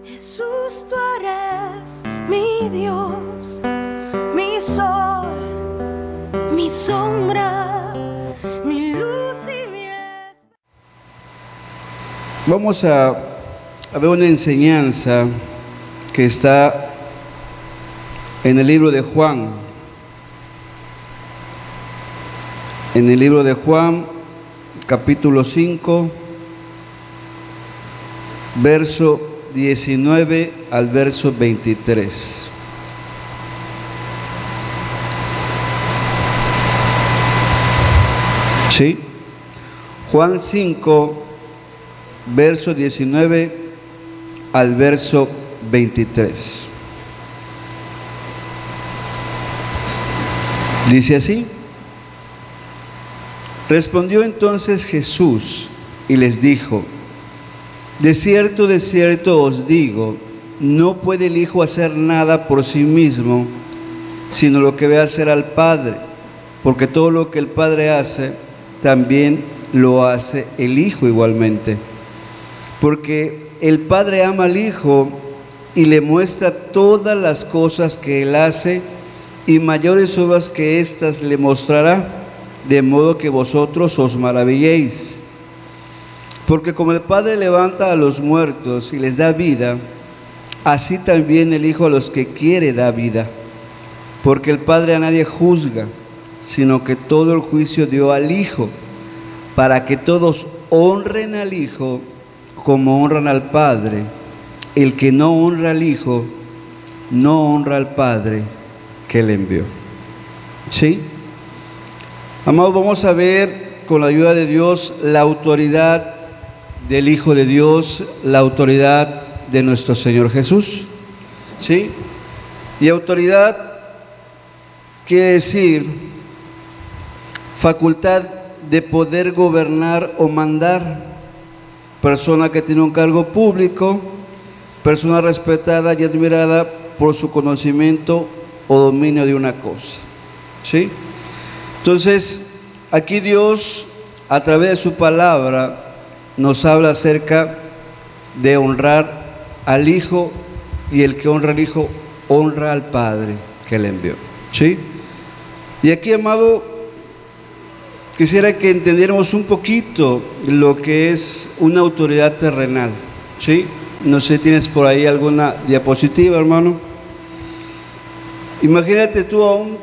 Jesús, tú eres mi Dios, mi sol, mi sombra, mi luz y mi esperanza. Vamos a ver una enseñanza que está en el libro de Juan. En el libro de Juan, capítulo 5, verso 19 al verso 23. ¿Sí? Juan 5, verso 19 al verso 23. Dice así: respondió entonces Jesús y les dijo: de cierto os digo, no puede el Hijo hacer nada por sí mismo, sino lo que ve hacer al Padre, porque todo lo que el Padre hace, también lo hace el Hijo igualmente. Porque el Padre ama al Hijo y le muestra todas las cosas que Él hace, y mayores obras que éstas le mostrará, de modo que vosotros os maravilléis. Porque como el Padre levanta a los muertos y les da vida, así también el Hijo a los que quiere da vida. Porque el Padre a nadie juzga, sino que todo el juicio dio al Hijo, para que todos honren al Hijo como honran al Padre. El que no honra al Hijo, no honra al Padre que le envió. ¿Sí? Amados, vamos a ver con la ayuda de Dios la autoridad del Hijo de Dios, la autoridad de nuestro Señor Jesús. ¿Sí? Y autoridad quiere decir facultad de poder gobernar o mandar. Persona que tiene un cargo público, persona respetada y admirada por su conocimiento o dominio de una cosa. ¿Sí? Entonces, aquí Dios, a través de su palabra, nos habla acerca de honrar al Hijo, y el que honra al Hijo, honra al Padre que le envió. ¿Sí? Y aquí, amado, quisiera que entendiéramos un poquito lo que es una autoridad terrenal. ¿Sí? No sé, ¿tienes por ahí alguna diapositiva, hermano? Imagínate tú a un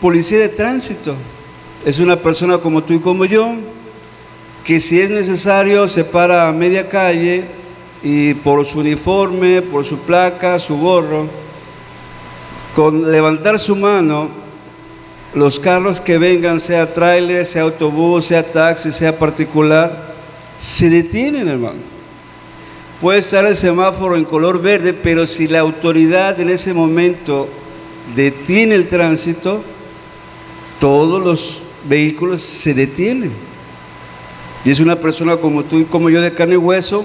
policía de tránsito. Es una persona como tú y como yo, que si es necesario se para a media calle y por su uniforme, por su placa, su gorro, con levantar su mano, los carros que vengan, sea tráiler, sea autobús, sea taxi, sea particular, se detienen, hermano. Puede estar el semáforo en color verde, pero si la autoridad en ese momento detiene el tránsito, todos los vehículos se detienen. Y es una persona como tú y como yo, de carne y hueso,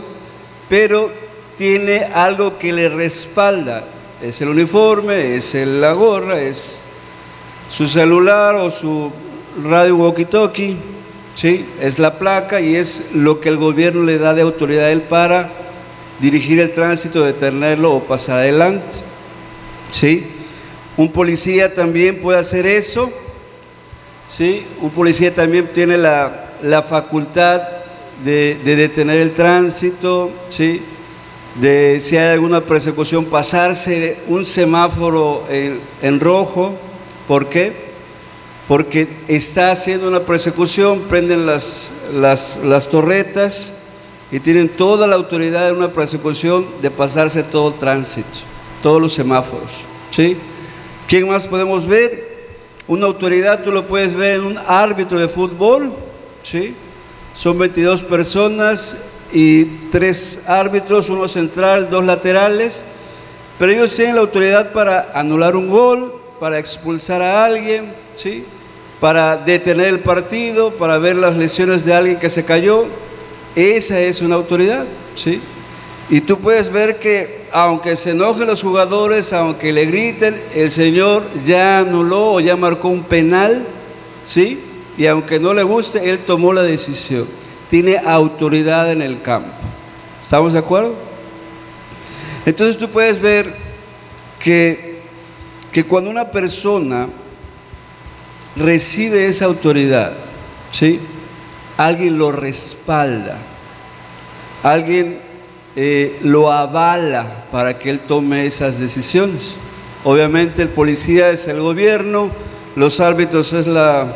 pero tiene algo que le respalda. Es el uniforme, es la gorra, es su celular o su radio walkie-talkie, ¿sí? Es la placa y es lo que el gobierno le da de autoridad a él para dirigir el tránsito, detenerlo o pasar adelante. ¿Sí? Un policía también puede hacer eso. ¿Sí? Un policía también tiene la facultad de detener el tránsito, ¿sí? De, si hay alguna persecución, pasarse un semáforo en rojo. ¿Por qué? Porque está haciendo una persecución, prenden las torretas y tienen toda la autoridad de una persecución de pasarse todo el tránsito, todos los semáforos. ¿Sí? ¿Quién más podemos ver? Una autoridad, tú lo puedes ver en un árbitro de fútbol. ¿Sí? Son 22 personas y 3 árbitros, uno central, 2 laterales, pero ellos tienen la autoridad para anular un gol, para expulsar a alguien, ¿sí? Para detener el partido, para ver las lesiones de alguien que se cayó. Esa es una autoridad, ¿sí? Y tú puedes ver que aunque se enojen los jugadores, aunque le griten, el Señor ya anuló o ya marcó un penal, ¿sí? Y aunque no le guste, Él tomó la decisión. Tiene autoridad en el campo. ¿Estamos de acuerdo? Entonces tú puedes ver que cuando una persona recibe esa autoridad, ¿sí?, alguien lo respalda, alguien lo avala para que él tome esas decisiones. Obviamente el policía es el gobierno, los árbitros es la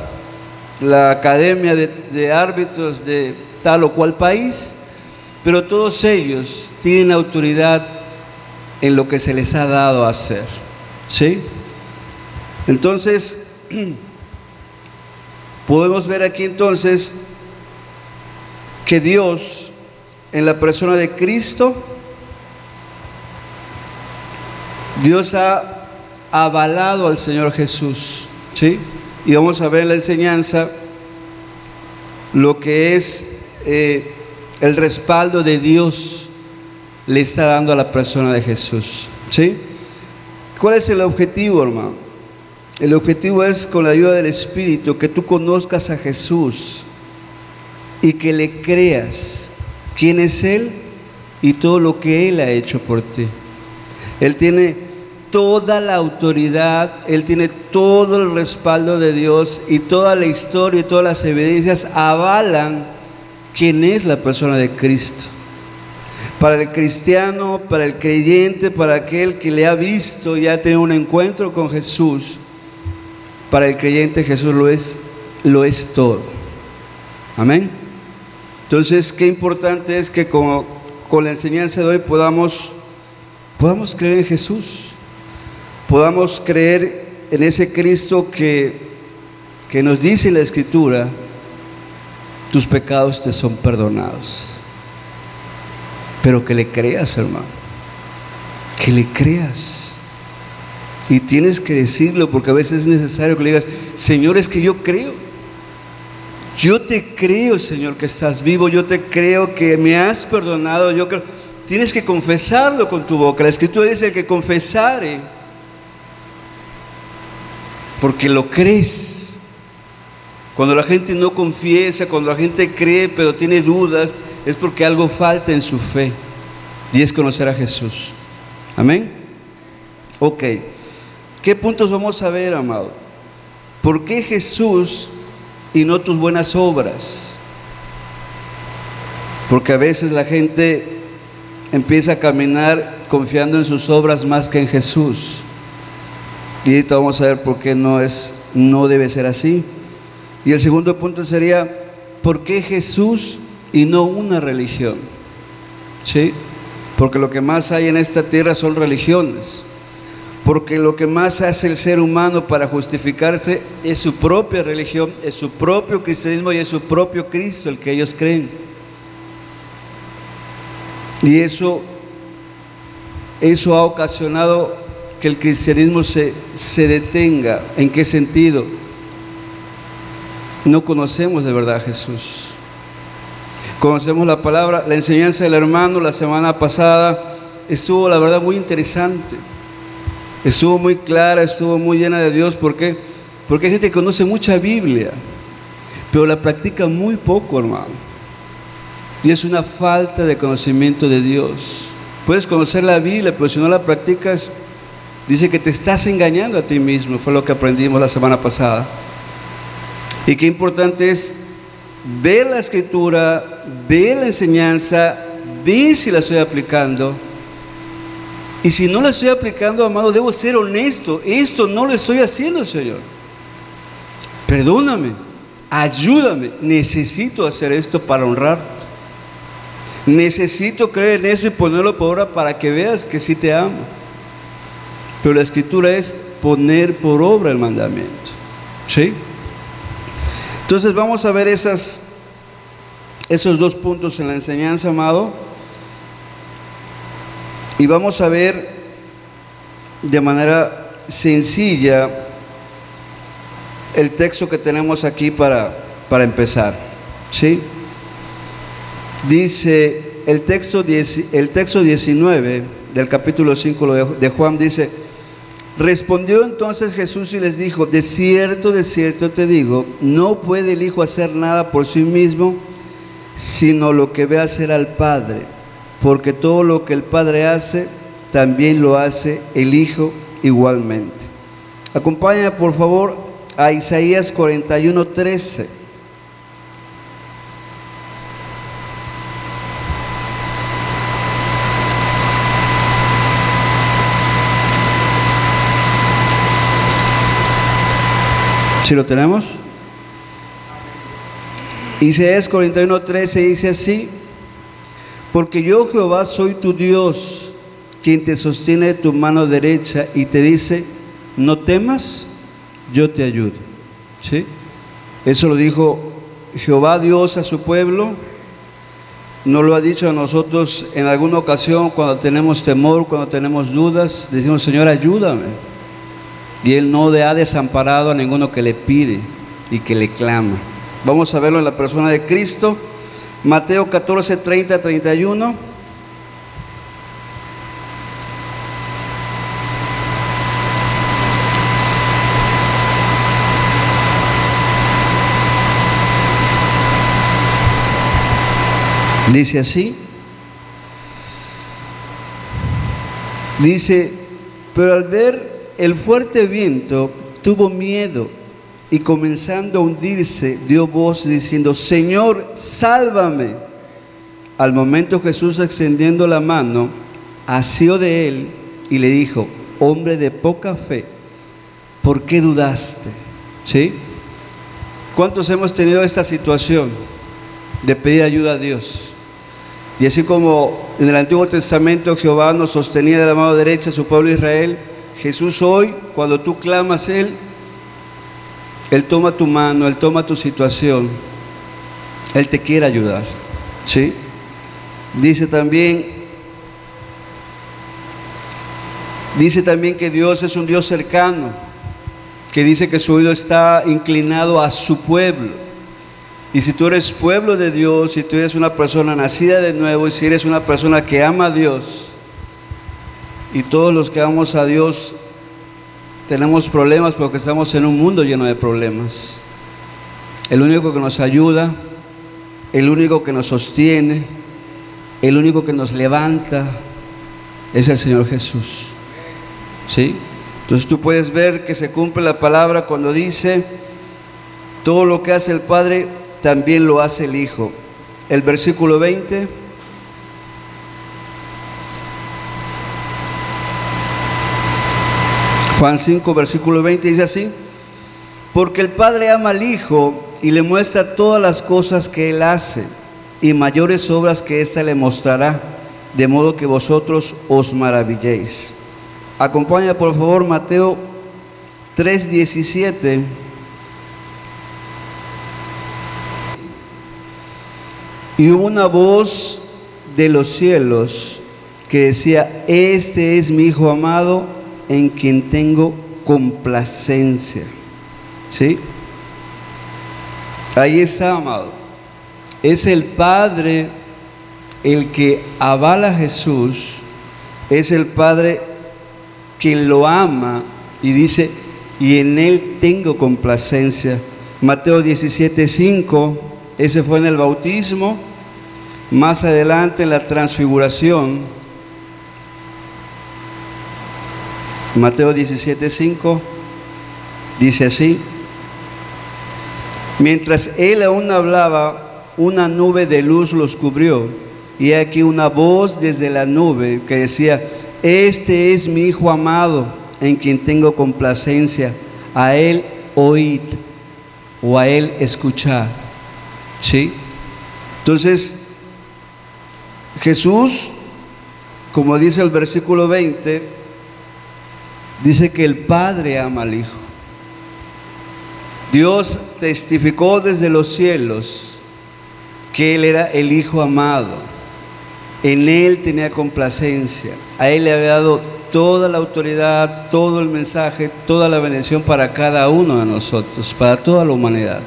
academia de árbitros de tal o cual país, pero todos ellos tienen autoridad en lo que se les ha dado a hacer, ¿sí? Entonces, podemos ver aquí entonces que Dios, en la persona de Cristo, Dios ha avalado al Señor Jesús, ¿sí? Y vamos a ver en la enseñanza lo que es el respaldo de Dios le está dando a la persona de Jesús, ¿sí? ¿Cuál es el objetivo, hermano? El objetivo es, con la ayuda del Espíritu, que tú conozcas a Jesús y que le creas quién es Él y todo lo que Él ha hecho por ti. Él tiene toda la autoridad, Él tiene todo el respaldo de Dios, y toda la historia y todas las evidencias avalan quién es la persona de Cristo. Para el cristiano, para el creyente, para aquel que le ha visto y ha tenido un encuentro con Jesús, para el creyente Jesús lo es todo. Amén. Entonces, qué importante es que con la enseñanza de hoy podamos creer en Jesús, podamos creer en ese Cristo que nos dice la Escritura: tus pecados te son perdonados. Pero que le creas, hermano, que le creas. Y tienes que decirlo, porque a veces es necesario que le digas: Señor, es que yo creo. Yo te creo, Señor, que estás vivo. Yo te creo que me has perdonado. Yo creo. Tienes que confesarlo con tu boca. La Escritura dice: el que confesare, porque lo crees. Cuando la gente no confiesa, cuando la gente cree pero tiene dudas, es porque algo falta en su fe, y es conocer a Jesús. Amén. Ok, ¿qué puntos vamos a ver, amado? ¿Por qué Jesús y no tus buenas obras? Porque a veces la gente empieza a caminar confiando en sus obras más que en Jesús, y ahorita vamos a ver por qué no debe ser así. Y el segundo punto sería: ¿por qué Jesús y no una religión? ¿Sí? Porque lo que más hay en esta tierra son religiones. Porque lo que más hace el ser humano para justificarse es su propia religión, es su propio cristianismo y es su propio Cristo el que ellos creen. Y eso ha ocasionado que el cristianismo se detenga. ¿En qué sentido? No conocemos de verdad a Jesús. Conocemos la palabra. La enseñanza del hermano la semana pasada estuvo, la verdad, muy interesante. Estuvo muy clara, estuvo muy llena de Dios. ¿Por qué? Porque hay gente que conoce mucha Biblia, pero la practica muy poco, hermano. Y es una falta de conocimiento de Dios. Puedes conocer la Biblia, pero si no la practicas, dice que te estás engañando a ti mismo. Fue lo que aprendimos la semana pasada. Y qué importante es ver la Escritura, ver la enseñanza, ver si la estoy aplicando. Y si no la estoy aplicando, amado, debo ser honesto: esto no lo estoy haciendo, Señor. Perdóname, ayúdame, necesito hacer esto para honrarte. Necesito creer en eso y ponerlo por obra para que veas que sí te amo. Pero la Escritura es poner por obra el mandamiento, ¿sí? Entonces vamos a ver esos dos puntos en la enseñanza, amado. Y vamos a ver de manera sencilla el texto que tenemos aquí para empezar, ¿sí? Dice el texto 19 del capítulo 5 de Juan, dice: respondió entonces Jesús y les dijo: de cierto te digo, no puede el Hijo hacer nada por sí mismo, sino lo que ve hacer al Padre, porque todo lo que el Padre hace, también lo hace el Hijo igualmente. Acompáñame por favor a Isaías 41:13. ¿Sí lo tenemos? Isaías 41:13 dice así: porque yo, Jehová, soy tu Dios, quien te sostiene de tu mano derecha y te dice, no temas, yo te ayudo. ¿Sí? Eso lo dijo Jehová Dios a su pueblo. Nos lo ha dicho a nosotros en alguna ocasión cuando tenemos temor, cuando tenemos dudas. Decimos, Señor, ayúdame. Y Él no le ha desamparado a ninguno que le pide y que le clama. Vamos a verlo en la persona de Cristo. Mateo 14:30-31. Dice así. Dice, pero al ver el fuerte viento, tuvo miedo y comenzando a hundirse, dio voz diciendo, Señor, sálvame. Al momento Jesús, extendiendo la mano, asió de él y le dijo, hombre de poca fe, ¿por qué dudaste? ¿Sí? ¿Cuántos hemos tenido esta situación de pedir ayuda a Dios? Y así como en el Antiguo Testamento Jehová nos sostenía de la mano derecha a su pueblo Israel, Jesús hoy, cuando tú clamas a Él toma tu mano, Él toma tu situación, Él te quiere ayudar. ¿Sí? Dice también que Dios es un Dios cercano, que dice que su oído está inclinado a su pueblo. Y si tú eres pueblo de Dios, si tú eres una persona nacida de nuevo, y si eres una persona que ama a Dios, y todos los que amamos a Dios tenemos problemas porque estamos en un mundo lleno de problemas. El único que nos ayuda, el único que nos sostiene, el único que nos levanta es el Señor Jesús. ¿Sí? Entonces tú puedes ver que se cumple la palabra cuando dice, todo lo que hace el Padre también lo hace el Hijo. El versículo 20. Juan 5, versículo 20 dice así, porque el Padre ama al Hijo y le muestra todas las cosas que Él hace, y mayores obras que ésta le mostrará, de modo que vosotros os maravilléis. Acompáñame por favor Mateo 3:17. Y hubo una voz de los cielos que decía, este es mi Hijo amado, en quien tengo complacencia. ¿Sí? Ahí está, amado. Es el Padre el que avala a Jesús, es el Padre quien lo ama y dice, y en Él tengo complacencia. Mateo 17:5, ese fue en el bautismo. Más adelante en la transfiguración, Mateo 17:5, dice así, mientras él aún hablaba, una nube de luz los cubrió, y aquí una voz desde la nube que decía, este es mi Hijo amado, en quien tengo complacencia, a Él oíd, o a Él escuchar. ¿Sí? Entonces, Jesús, como dice el versículo 20, dice que el Padre ama al Hijo. Dios testificó desde los cielos que Él era el Hijo amado. En Él tenía complacencia. A Él le había dado toda la autoridad, todo el mensaje, toda la bendición para cada uno de nosotros, para toda la humanidad.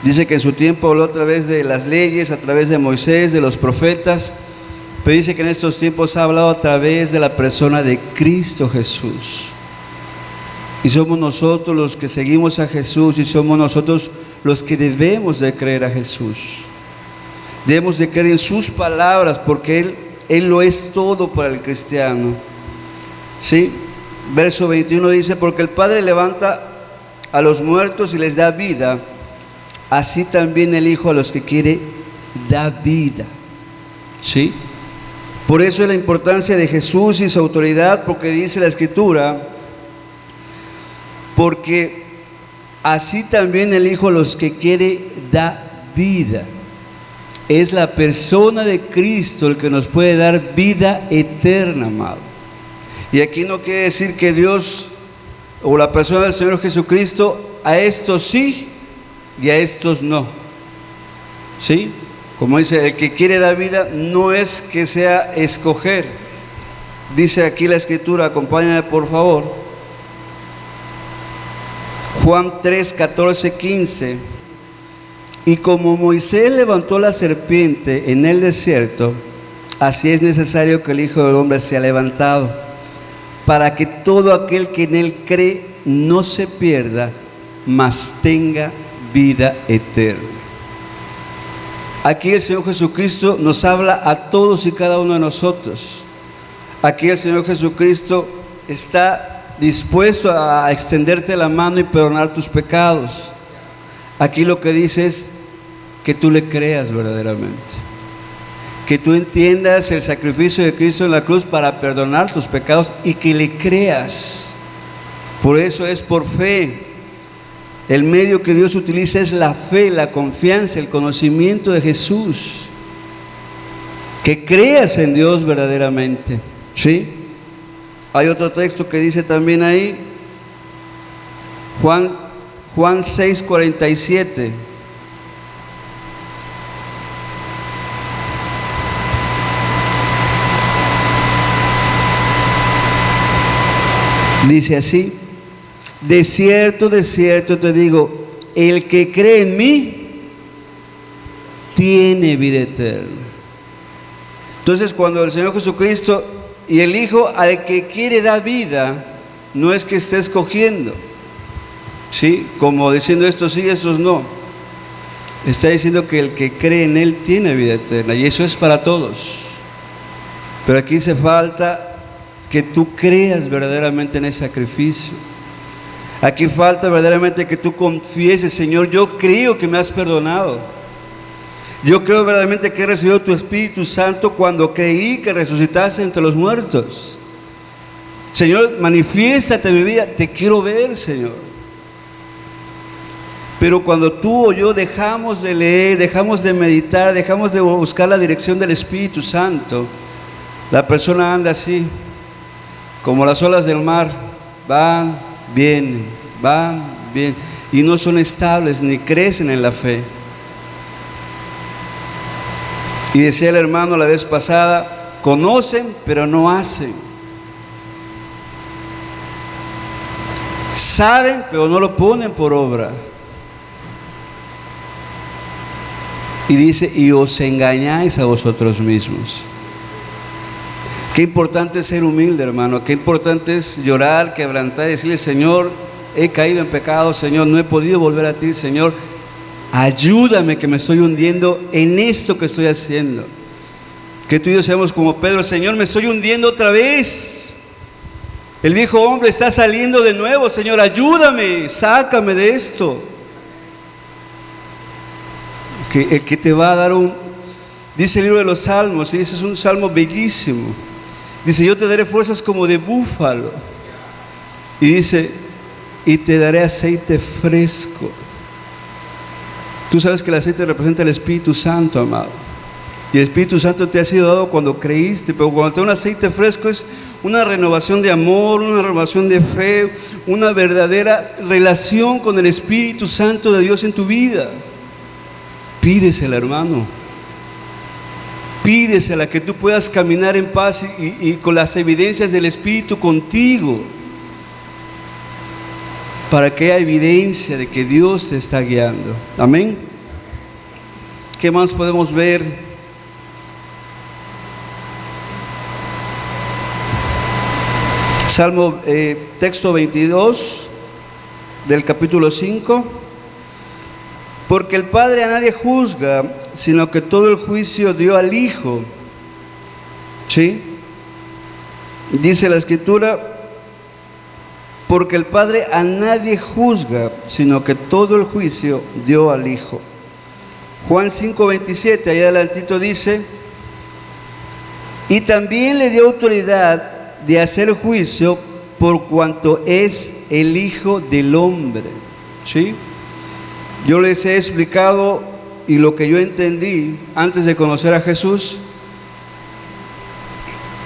Dice que en su tiempo habló a través de las leyes, a través de Moisés, de los profetas, pero dice que en estos tiempos ha hablado a través de la persona de Cristo Jesús. Y somos nosotros los que seguimos a Jesús, y somos nosotros los que debemos de creer a Jesús. Debemos de creer en sus palabras, porque Él Él lo es todo para el cristiano. ¿Sí? Verso 21 dice, porque el Padre levanta a los muertos y les da vida, así también el Hijo a los que quiere da vida. ¿Sí? Por eso es la importancia de Jesús y su autoridad, porque dice la Escritura, porque así también el Hijo a los que quiere da vida. Es la persona de Cristo el que nos puede dar vida eterna, amado. Y aquí no quiere decir que Dios o la persona del Señor Jesucristo a estos sí y a estos no. ¿Sí? Como dice, el que quiere dar vida no es que sea escoger. Dice aquí la Escritura, acompáñame por favor. Juan 3, 14, 15. Y como Moisés levantó la serpiente en el desierto, así es necesario que el Hijo del Hombre sea levantado, para que todo aquel que en él cree no se pierda, mas tenga vida eterna. Aquí el Señor Jesucristo nos habla a todos y cada uno de nosotros. Aquí el Señor Jesucristo está dispuesto a extenderte la mano y perdonar tus pecados. Aquí lo que dice es que tú le creas verdaderamente, que tú entiendas el sacrificio de Cristo en la cruz para perdonar tus pecados y que le creas. Por eso es por fe. El medio que Dios utiliza es la fe, la confianza, el conocimiento de Jesús. Que creas en Dios verdaderamente. ¿Sí? Hay otro texto que dice también ahí, Juan 6:47. Dice así: de cierto te digo, el que cree en mí tiene vida eterna. Entonces, cuando el Señor Jesucristo y el Hijo al que quiere dar vida, no es que esté escogiendo, ¿sí? Como diciendo estos sí, estos no. Está diciendo que el que cree en Él tiene vida eterna, y eso es para todos. Pero aquí hace falta que tú creas verdaderamente en ese sacrificio. Aquí falta verdaderamente que tú confieses: Señor, yo creo que me has perdonado. Yo creo verdaderamente que he recibido tu Espíritu Santo cuando creí que resucitaste entre los muertos. Señor, manifiéstate en mi vida, te quiero ver, Señor. Pero cuando tú o yo dejamos de leer, dejamos de meditar, dejamos de buscar la dirección del Espíritu Santo, la persona anda así, como las olas del mar, van, vienen, y no son estables ni crecen en la fe. Y decía el hermano la vez pasada, conocen pero no hacen, saben pero no lo ponen por obra. Y dice, y os engañáis a vosotros mismos. Qué importante es ser humilde, hermano. Qué importante es llorar, quebrantar y decirle: Señor, he caído en pecado, Señor, no he podido volver a ti, Señor, ayúdame, que me estoy hundiendo en esto que estoy haciendo. Que tú y yo seamos como Pedro: Señor, me estoy hundiendo otra vez. El viejo hombre está saliendo de nuevo, Señor, ayúdame, sácame de esto. El que te va a dar dice el libro de los Salmos, y ese es un salmo bellísimo. Dice: yo te daré fuerzas como de búfalo. Y dice: y te daré aceite fresco. Tú sabes que el aceite representa el Espíritu Santo, amado. Y el Espíritu Santo te ha sido dado cuando creíste, pero cuando te da un aceite fresco es una renovación de amor, una renovación de fe, una verdadera relación con el Espíritu Santo de Dios en tu vida. Pídesela, hermano. Pídesela, que tú puedas caminar en paz y con las evidencias del Espíritu contigo, para que haya evidencia de que Dios te está guiando. Amén. ¿Qué más podemos ver? Salmo, texto 22 del capítulo 5. Porque el Padre a nadie juzga, sino que todo el juicio dio al Hijo, ¿Sí? Dice la Escritura, porque el Padre a nadie juzga, sino que todo el juicio dio al Hijo. Juan 5:27, allá adelantito dice, y también le dio autoridad de hacer juicio por cuanto es el Hijo del Hombre. ¿Sí? Yo les he explicado, y lo que yo entendí antes de conocer a Jesús,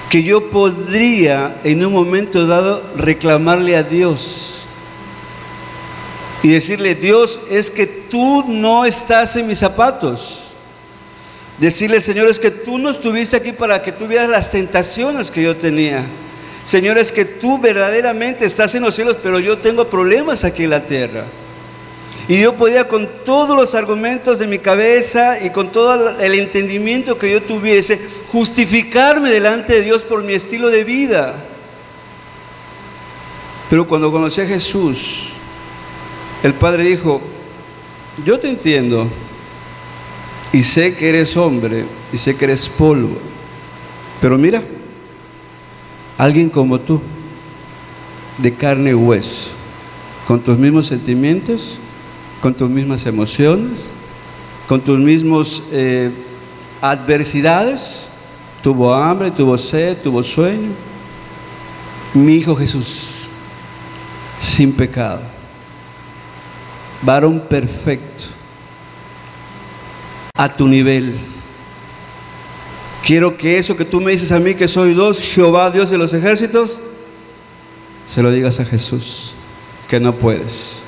que yo podría en un momento dado reclamarle a Dios y decirle, Dios, es que tú no estás en mis zapatos. Decirle, Señor, es que tú no estuviste aquí para que tú vieras las tentaciones que yo tenía. Señor, es que tú verdaderamente estás en los cielos, pero yo tengo problemas aquí en la tierra. Y yo podía, con todos los argumentos de mi cabeza y con todo el entendimiento que yo tuviese, justificarme delante de Dios por mi estilo de vida. Pero cuando conocí a Jesús, el Padre dijo, yo te entiendo y sé que eres hombre y sé que eres polvo, pero mira, alguien como tú, de carne y hueso, con tus mismos sentimientos, con tus mismas emociones, con tus mismos adversidades, tuvo hambre, tuvo sed, tuvo sueño. Mi Hijo Jesús, sin pecado, varón perfecto, a tu nivel. Quiero que eso que tú me dices a mí, que soy Jehová, Dios de los ejércitos, se lo digas a Jesús, que no puedes.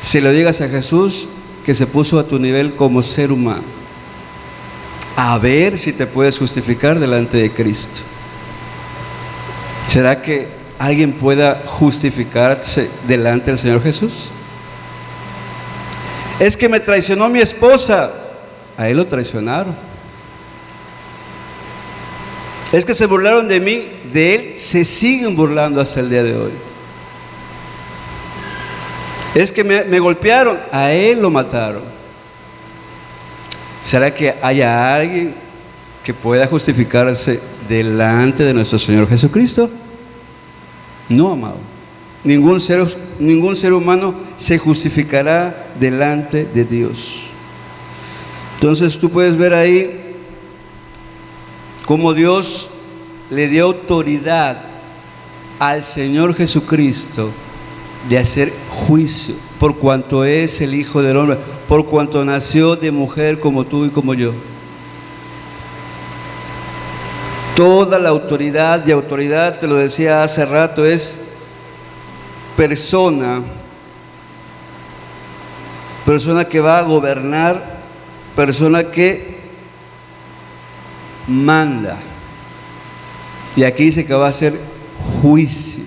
Se lo digas a Jesús, que se puso a tu nivel como ser humano, a ver si te puedes justificar delante de Cristo. ¿Será que alguien pueda justificarse delante del Señor Jesús? Es que me traicionó mi esposa, a él lo traicionaron. Es que se burlaron de mí, de él se siguen burlando hasta el día de hoy. Es que me golpearon, a él lo mataron. ¿Será que haya alguien que pueda justificarse delante de nuestro Señor Jesucristo? No, amado. Ningún ser humano se justificará delante de Dios. Entonces tú puedes ver ahí cómo Dios le dio autoridad al Señor Jesucristo de hacer juicio, por cuanto es el Hijo del Hombre, por cuanto nació de mujer como tú y como yo. Toda la autoridad, y autoridad, te lo decía hace rato, es persona que va a gobernar, persona que manda. Y aquí dice que va a hacer juicio.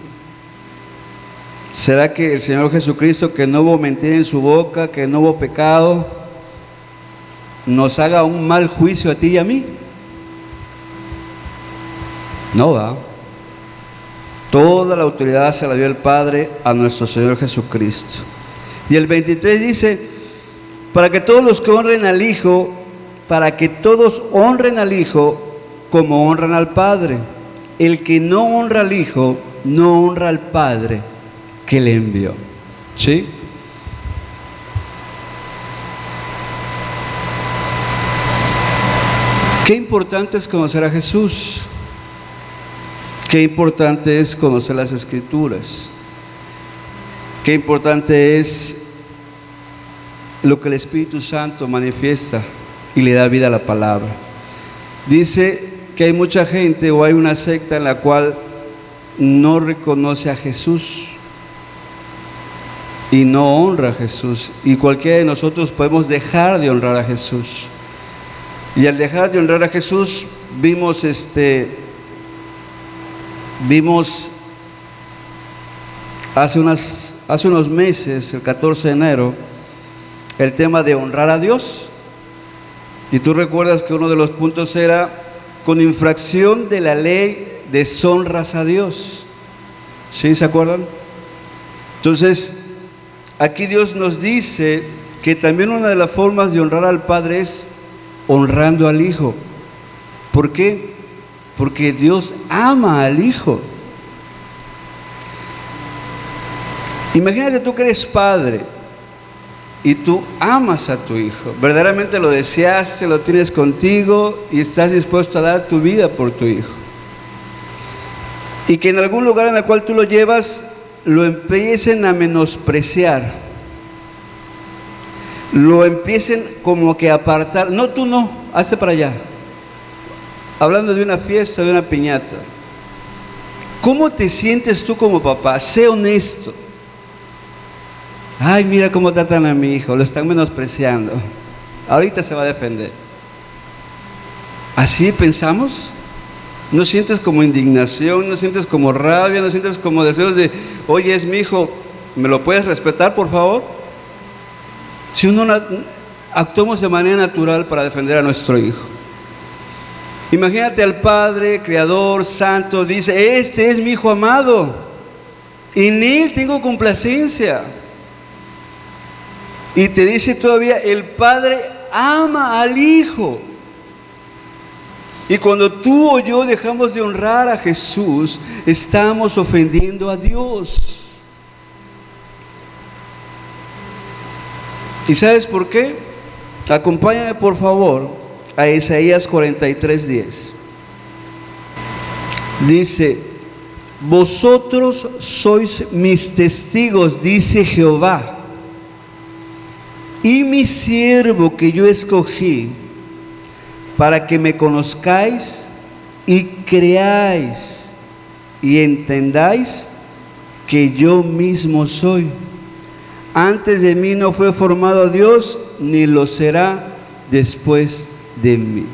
¿Será que el Señor Jesucristo, que no hubo mentira en su boca, que no hubo pecado, nos haga un mal juicio a ti y a mí? No va. Toda la autoridad se la dio el Padre a nuestro Señor Jesucristo. Y el 23 dice, para que todos los que honren al Hijo, para que todos honren al Hijo como honran al Padre. El que no honra al Hijo, no honra al Padre que le envió. ¿Sí? Qué importante es conocer a Jesús. Qué importante es conocer las Escrituras. Qué importante es lo que el Espíritu Santo manifiesta y le da vida a la palabra. Dice que hay mucha gente, o hay una secta en la cual no reconoce a Jesús y no honra a Jesús, y cualquiera de nosotros podemos dejar de honrar a Jesús. Y al dejar de honrar a Jesús, vimos hace unos meses, el 14 de enero, el tema de honrar a Dios. Y tú recuerdas que uno de los puntos era: con infracción de la ley deshonras a Dios. ¿Sí se acuerdan? Entonces, aquí Dios nos dice que también una de las formas de honrar al Padre es honrando al Hijo. ¿Por qué? Porque Dios ama al Hijo. Imagínate tú que eres padre y tú amas a tu hijo, verdaderamente lo deseaste, lo tienes contigo y estás dispuesto a dar tu vida por tu hijo. Y que en algún lugar en el cual tú lo llevas, lo empiecen a menospreciar, lo empiecen como que a apartar. No, tú no, hazte para allá. Hablando de una fiesta, de una piñata. ¿Cómo te sientes tú como papá? Sé honesto. Ay, mira cómo tratan a mi hijo, lo están menospreciando. Ahorita se va a defender. ¿Así pensamos? ¿No sientes como indignación? ¿No sientes como rabia? ¿No sientes como deseos de, oye, es mi hijo, ¿me lo puedes respetar, por favor? Si actuamos de manera natural para defender a nuestro hijo. Imagínate al Padre, Creador, Santo, dice, este es mi Hijo amado, en Él tengo complacencia. Y te dice todavía, el Padre ama al Hijo. Y cuando tú o yo dejamos de honrar a Jesús, estamos ofendiendo a Dios. ¿Y sabes por qué? Acompáñame por favor a Isaías 43:10. Dice, vosotros sois mis testigos, dice Jehová, y mi siervo que yo escogí, para que me conozcáis y creáis y entendáis que yo mismo soy. Antes de mí no fue formado Dios, ni lo será después de mí.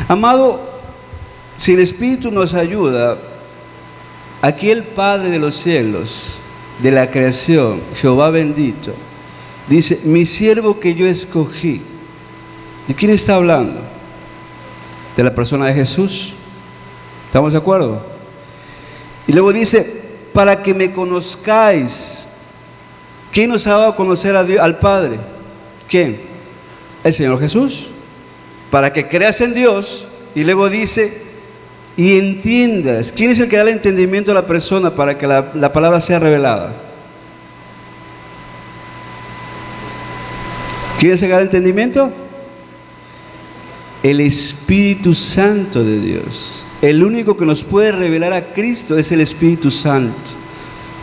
Amado, si el Espíritu nos ayuda, aquí el Padre de los cielos, de la creación, Jehová bendito, dice, mi siervo que yo escogí. ¿De quién está hablando? De la persona de Jesús. ¿Estamos de acuerdo? Y luego dice, para que me conozcáis. ¿Quién nos ha dado a conocer a Dios, al Padre? ¿Quién? El Señor Jesús. Para que creas en Dios. Y luego dice, y entiendas. ¿Quién es el que da el entendimiento a la persona para que la palabra sea revelada? ¿Quién es el que da el entendimiento? El Espíritu Santo de Dios. El único que nos puede revelar a Cristo es el Espíritu Santo,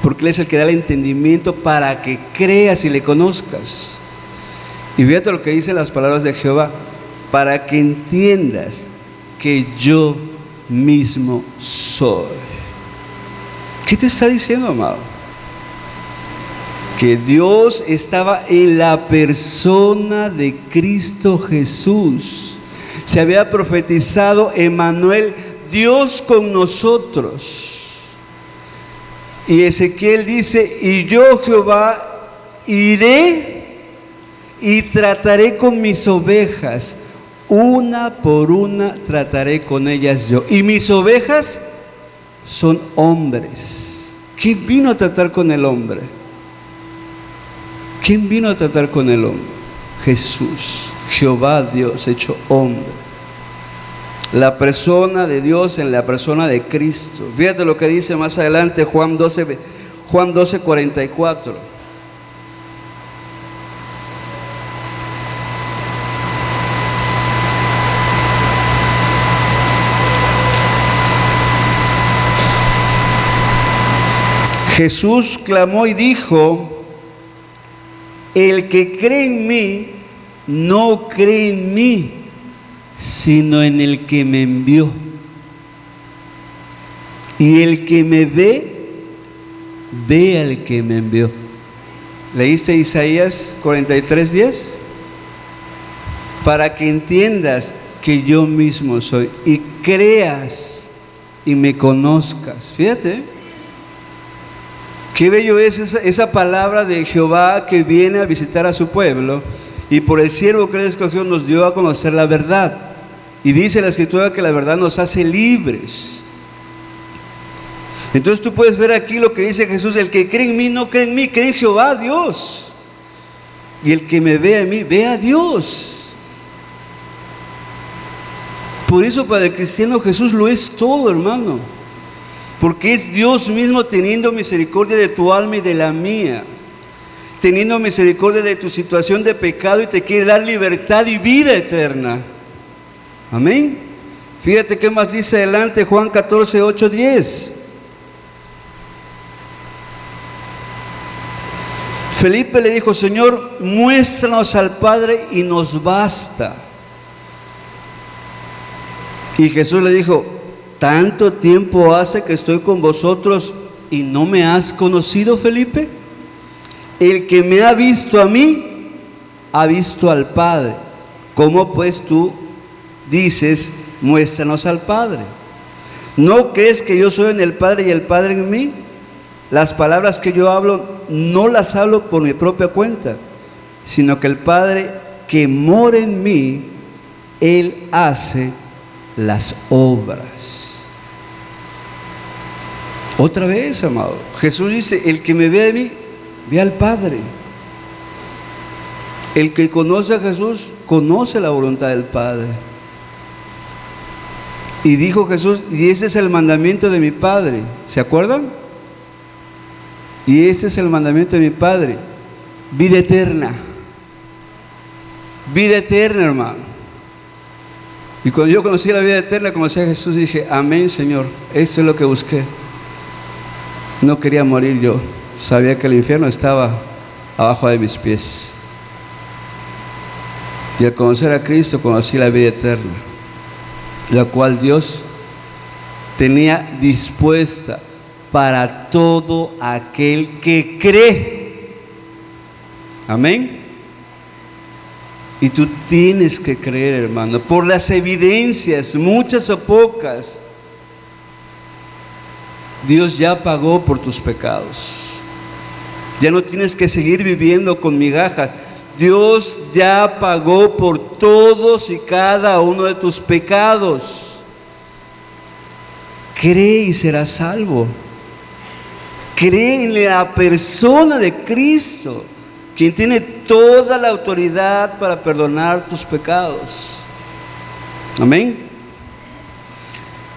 porque Él es el que da el entendimiento para que creas y le conozcas. Y fíjate lo que dicen las palabras de Jehová, para que entiendas que yo mismo soy. ¿Qué te está diciendo, amado? Que Dios estaba en la persona de Cristo Jesús. Se había profetizado Emmanuel, Dios con nosotros. Y Ezequiel dice, y yo Jehová iré y trataré con mis ovejas, una por una trataré con ellas yo. Y mis ovejas son hombres. ¿Quién vino a tratar con el hombre? ¿Quién vino a tratar con el hombre? Jesús, Jehová Dios hecho hombre. La persona de Dios en la persona de Cristo. Fíjate lo que dice más adelante Juan 12:44. Jesús clamó y dijo, el que cree en mí, no cree en mí, sino en el que me envió. Y el que me ve, ve al que me envió. ¿Leíste Isaías 43:10? Para que entiendas que yo mismo soy y creas y me conozcas. Fíjate. Qué bello es esa palabra de Jehová que viene a visitar a su pueblo y por el siervo que Él escogió nos dio a conocer la verdad. Y dice la Escritura que la verdad nos hace libres. Entonces tú puedes ver aquí lo que dice Jesús, el que cree en mí no cree en mí, cree en Jehová Dios. Y el que me ve a mí, ve a Dios. Por eso para el cristiano Jesús lo es todo, hermano. Porque es Dios mismo teniendo misericordia de tu alma y de la mía. Teniendo misericordia de tu situación de pecado y te quiere dar libertad y vida eterna. Amén. Fíjate qué más dice adelante Juan 14, 8, 10. Felipe le dijo: Señor, muéstranos al Padre y nos basta. Y Jesús le dijo: ¿tanto tiempo hace que estoy con vosotros y no me has conocido, Felipe? El que me ha visto a mí, ha visto al Padre. ¿Cómo pues tú dices, muéstranos al Padre? ¿No crees que yo soy en el Padre y el Padre en mí? Las palabras que yo hablo, no las hablo por mi propia cuenta, sino que el Padre que mora en mí, Él hace las obras. Otra vez, amado, Jesús dice: el que me ve a mí, ve al Padre. El que conoce a Jesús, conoce la voluntad del Padre. Y dijo Jesús: y este es el mandamiento de mi Padre. ¿Se acuerdan? Y este es el mandamiento de mi Padre: vida eterna. Vida eterna, hermano. Y cuando yo conocí la vida eterna, conocí a Jesús, dije: amén, Señor, esto es lo que busqué. No quería morir yo, sabía que el infierno estaba abajo de mis pies. Y al conocer a Cristo, conocí la vida eterna, la cual Dios tenía dispuesta para todo aquel que cree. Amén. Y tú tienes que creer, hermano, por las evidencias, muchas o pocas. Dios ya pagó por tus pecados. Ya no tienes que seguir viviendo con migajas. Dios ya pagó por todos y cada uno de tus pecados. Cree y serás salvo. Cree en la persona de Cristo, quien tiene toda la autoridad para perdonar tus pecados. Amén.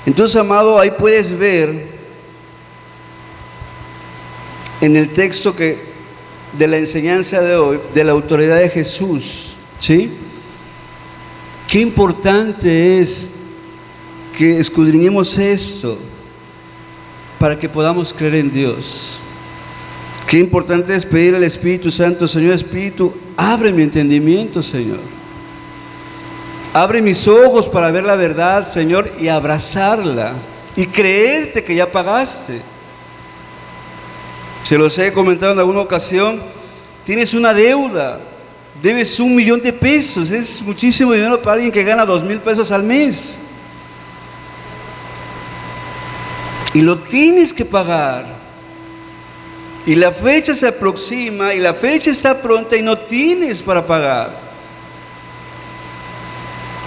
Entonces, amado, ahí puedes ver en el texto de la enseñanza de hoy, de la autoridad de Jesús, ¿sí? Qué importante es que escudriñemos esto para que podamos creer en Dios. Qué importante es pedir al Espíritu Santo: Señor Espíritu, abre mi entendimiento, Señor. Abre mis ojos para ver la verdad, Señor, y abrazarla y creerte que ya pagaste. Se los he comentado en alguna ocasión. Tienes una deuda, debes $1,000,000. Es muchísimo dinero para alguien que gana 2,000 pesos al mes. Y lo tienes que pagar. Y la fecha se aproxima, y la fecha está pronta, y no tienes para pagar.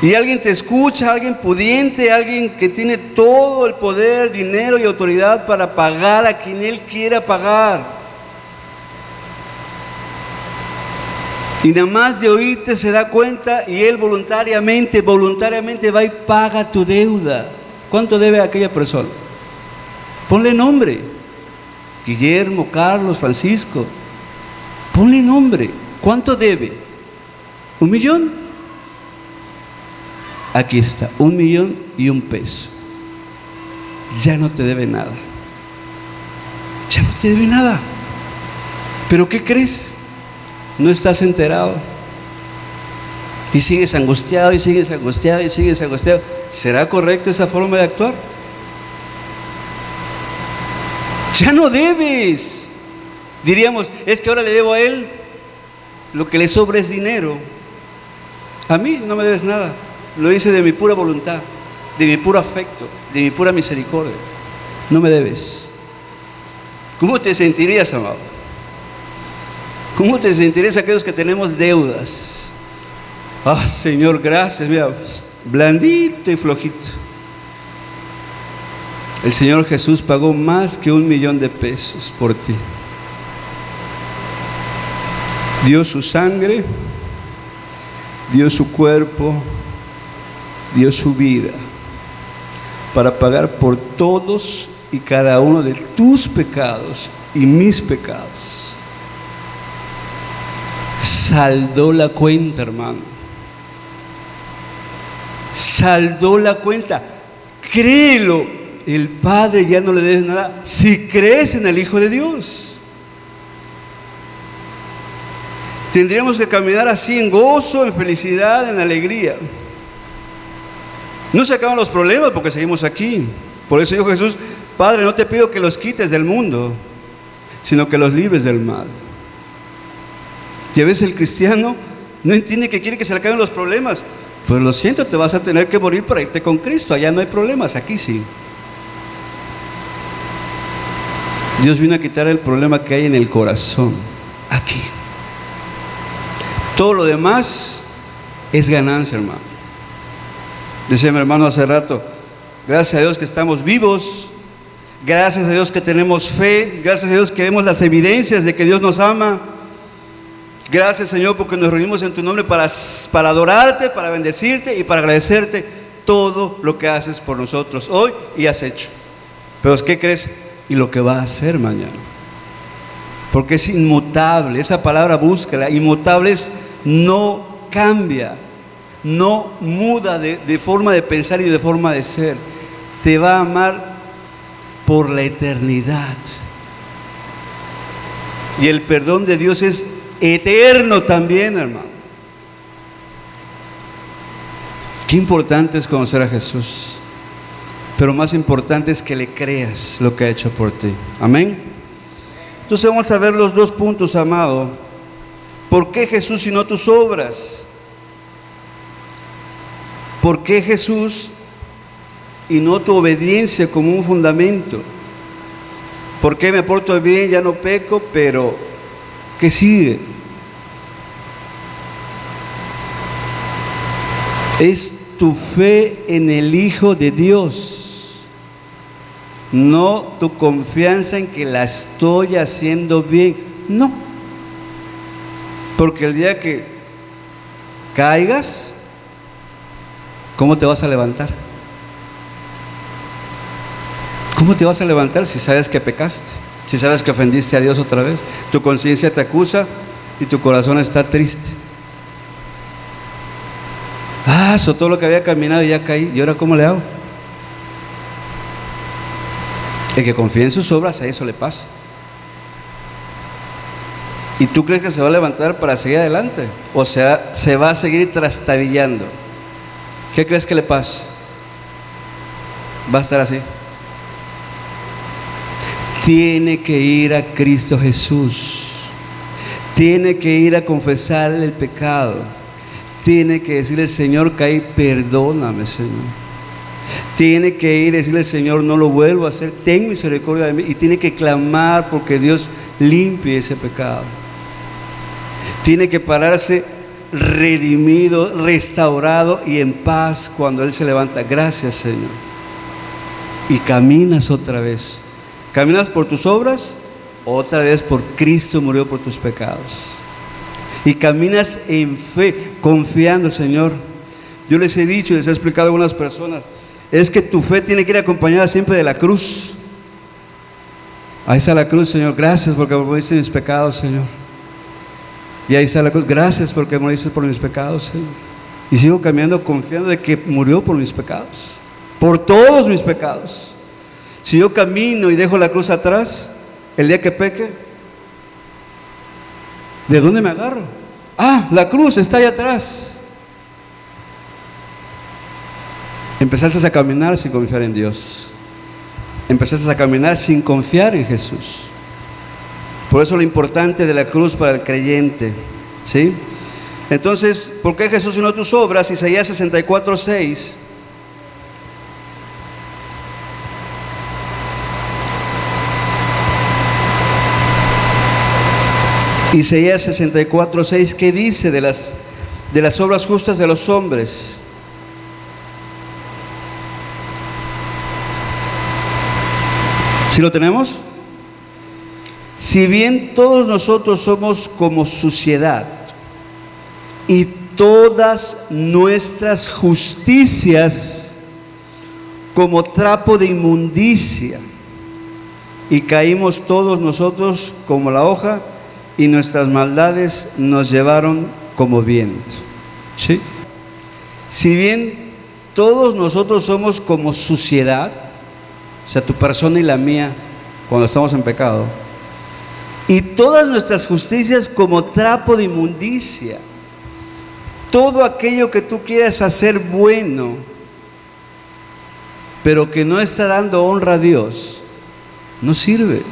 Y alguien te escucha, alguien pudiente, alguien que tiene todo el poder, dinero y autoridad para pagar a quien Él quiera pagar. Y nada más de oírte se da cuenta, y Él voluntariamente va y paga tu deuda. ¿Cuánto debe a aquella persona? Ponle nombre: Guillermo, Carlos, Francisco. Ponle nombre. ¿Cuánto debe? ¿1,000,000? Aquí está, $1,000,001. Ya no te debe nada. Ya no te debe nada. ¿Pero qué crees? No estás enterado. Y sigues angustiado, y sigues angustiado, y sigues angustiado. ¿Será correcta esa forma de actuar? Ya no debes. Diríamos: es que ahora le debo a él, lo que le sobra es dinero. A mí no me debes nada. Lo hice de mi pura voluntad, de mi puro afecto, de mi pura misericordia. No me debes. ¿Cómo te sentirías, amado? ¿Cómo te sentirías aquellos que tenemos deudas? Ah, Señor, gracias. Mira, blandito y flojito. El Señor Jesús pagó más que $1,000,000 por ti. Dio su sangre, dio su cuerpo, dio su vida para pagar por todos y cada uno de tus pecados y mis pecados. Saldó la cuenta, hermano. Saldó la cuenta. Créelo, el Padre ya no le debes nada si crees en el Hijo de Dios. Tendríamos que caminar así en gozo, en felicidad, en alegría. No se acaban los problemas porque seguimos aquí. Por eso dijo Jesús: Padre, no te pido que los quites del mundo, sino que los libres del mal. Y a veces el cristiano no entiende que quiere que se le acaben los problemas. Pues lo siento, te vas a tener que morir para irte con Cristo. Allá no hay problemas, aquí sí. Dios vino a quitar el problema que hay en el corazón, aquí. Todo lo demás es ganancia, hermano. Decía mi hermano hace rato: gracias a Dios que estamos vivos, gracias a Dios que tenemos fe, gracias a Dios que vemos las evidencias de que Dios nos ama. Gracias, Señor, porque nos reunimos en tu nombre para adorarte, para bendecirte y para agradecerte todo lo que haces por nosotros hoy y has hecho. Pero ¿qué crees? Y lo que va a hacer mañana. Porque es inmutable, esa palabra búscala. Inmutable es no cambia, no muda de forma de pensar y de forma de ser. Te va a amar por la eternidad. Y el perdón de Dios es eterno también, hermano. Qué importante es conocer a Jesús, pero más importante es que le creas lo que ha hecho por ti. Amén. Entonces vamos a ver los dos puntos, amado. ¿Por qué Jesús y no tus obras? ¿Por qué Jesús y no tu obediencia como un fundamento? ¿Por qué me porto bien, ya no peco, pero qué sigue? Es tu fe en el Hijo de Dios, no tu confianza en que la estoy haciendo bien. No, porque el día que caigas, ¿cómo te vas a levantar? ¿Cómo te vas a levantar si sabes que pecaste? Si sabes que ofendiste a Dios otra vez. Tu conciencia te acusa y tu corazón está triste. Todo lo que había caminado y ya caí. ¿Y ahora cómo le hago? El que confía en sus obras, a eso le pasa. ¿Y tú crees que se va a levantar para seguir adelante? O sea, se va a seguir trastabillando. ¿Qué crees que le pasa? Va a estar así. Tiene que ir a Cristo Jesús. Tiene que ir a confesarle el pecado. Tiene que decirle: Señor, caí, perdóname, Señor. Tiene que ir y decirle: Señor, no lo vuelvo a hacer, ten misericordia de mí. Y tiene que clamar porque Dios limpie ese pecado. Tiene que pararse redimido, restaurado y en paz cuando Él se levanta. Gracias, Señor. Y caminas otra vez. Caminas por tus obras, otra vez por Cristo murió por tus pecados. Y caminas en fe, confiando, Señor. Yo les he dicho, les he explicado a algunas personas, es que tu fe tiene que ir acompañada siempre de la cruz. Ahí está la cruz, Señor. Gracias porque moriste mis pecados, Señor. Y ahí está la cruz. Gracias porque moriste por mis pecados, Señor. Y sigo caminando confiando de que murió por mis pecados, por todos mis pecados. Si yo camino y dejo la cruz atrás, el día que peque, ¿de dónde me agarro? La cruz está ahí atrás. Empezaste a caminar sin confiar en Dios. Empezaste a caminar sin confiar en Jesús. Por eso lo importante de la cruz para el creyente, ¿sí? Entonces, ¿por qué Jesús y no tus obras? Isaías 64:6. Isaías 64:6, ¿qué dice de las obras justas de los hombres? ¿Sí lo tenemos? Si bien todos nosotros somos como suciedad y todas nuestras justicias como trapo de inmundicia, y caímos todos nosotros como la hoja, y nuestras maldades nos llevaron como viento. ¿Sí? Si bien todos nosotros somos como suciedad, o sea, tu persona y la mía, cuando estamos en pecado, y todas nuestras justicias como trapo de inmundicia, todo aquello que tú quieras hacer bueno, pero que no está dando honra a Dios, no sirve.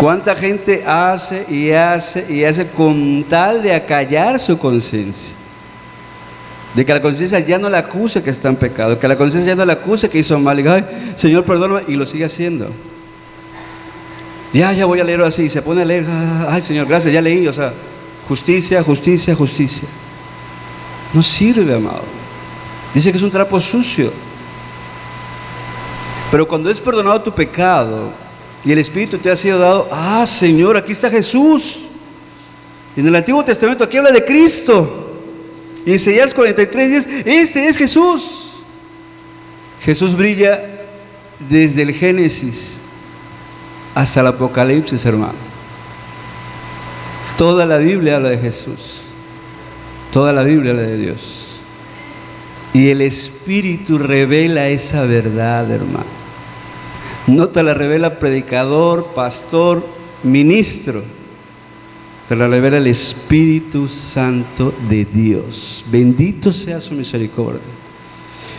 ¿Cuánta gente hace y hace y hace con tal de acallar su conciencia? De que la conciencia ya no la acuse que está en pecado, que la conciencia ya no la acuse que hizo mal, y diga, ay, Señor, perdóname, y lo sigue haciendo. Ya voy a leerlo así, y se pone a leer, ay, Señor, gracias, ya leí, o sea, justicia, justicia, justicia. No sirve, amado. Dice que es un trapo sucio. Pero cuando es perdonado tu pecado y el Espíritu te ha sido dado, ah, Señor, aquí está Jesús. Y en el Antiguo Testamento aquí habla de Cristo. Y en Isaías 43 dice, este es Jesús. Jesús brilla desde el Génesis hasta el Apocalipsis, hermano. Toda la Biblia habla de Jesús. Toda la Biblia habla de Dios. Y el Espíritu revela esa verdad, hermano. No te la revela predicador, pastor, ministro. Te la revela el Espíritu Santo de Dios. Bendito sea su misericordia.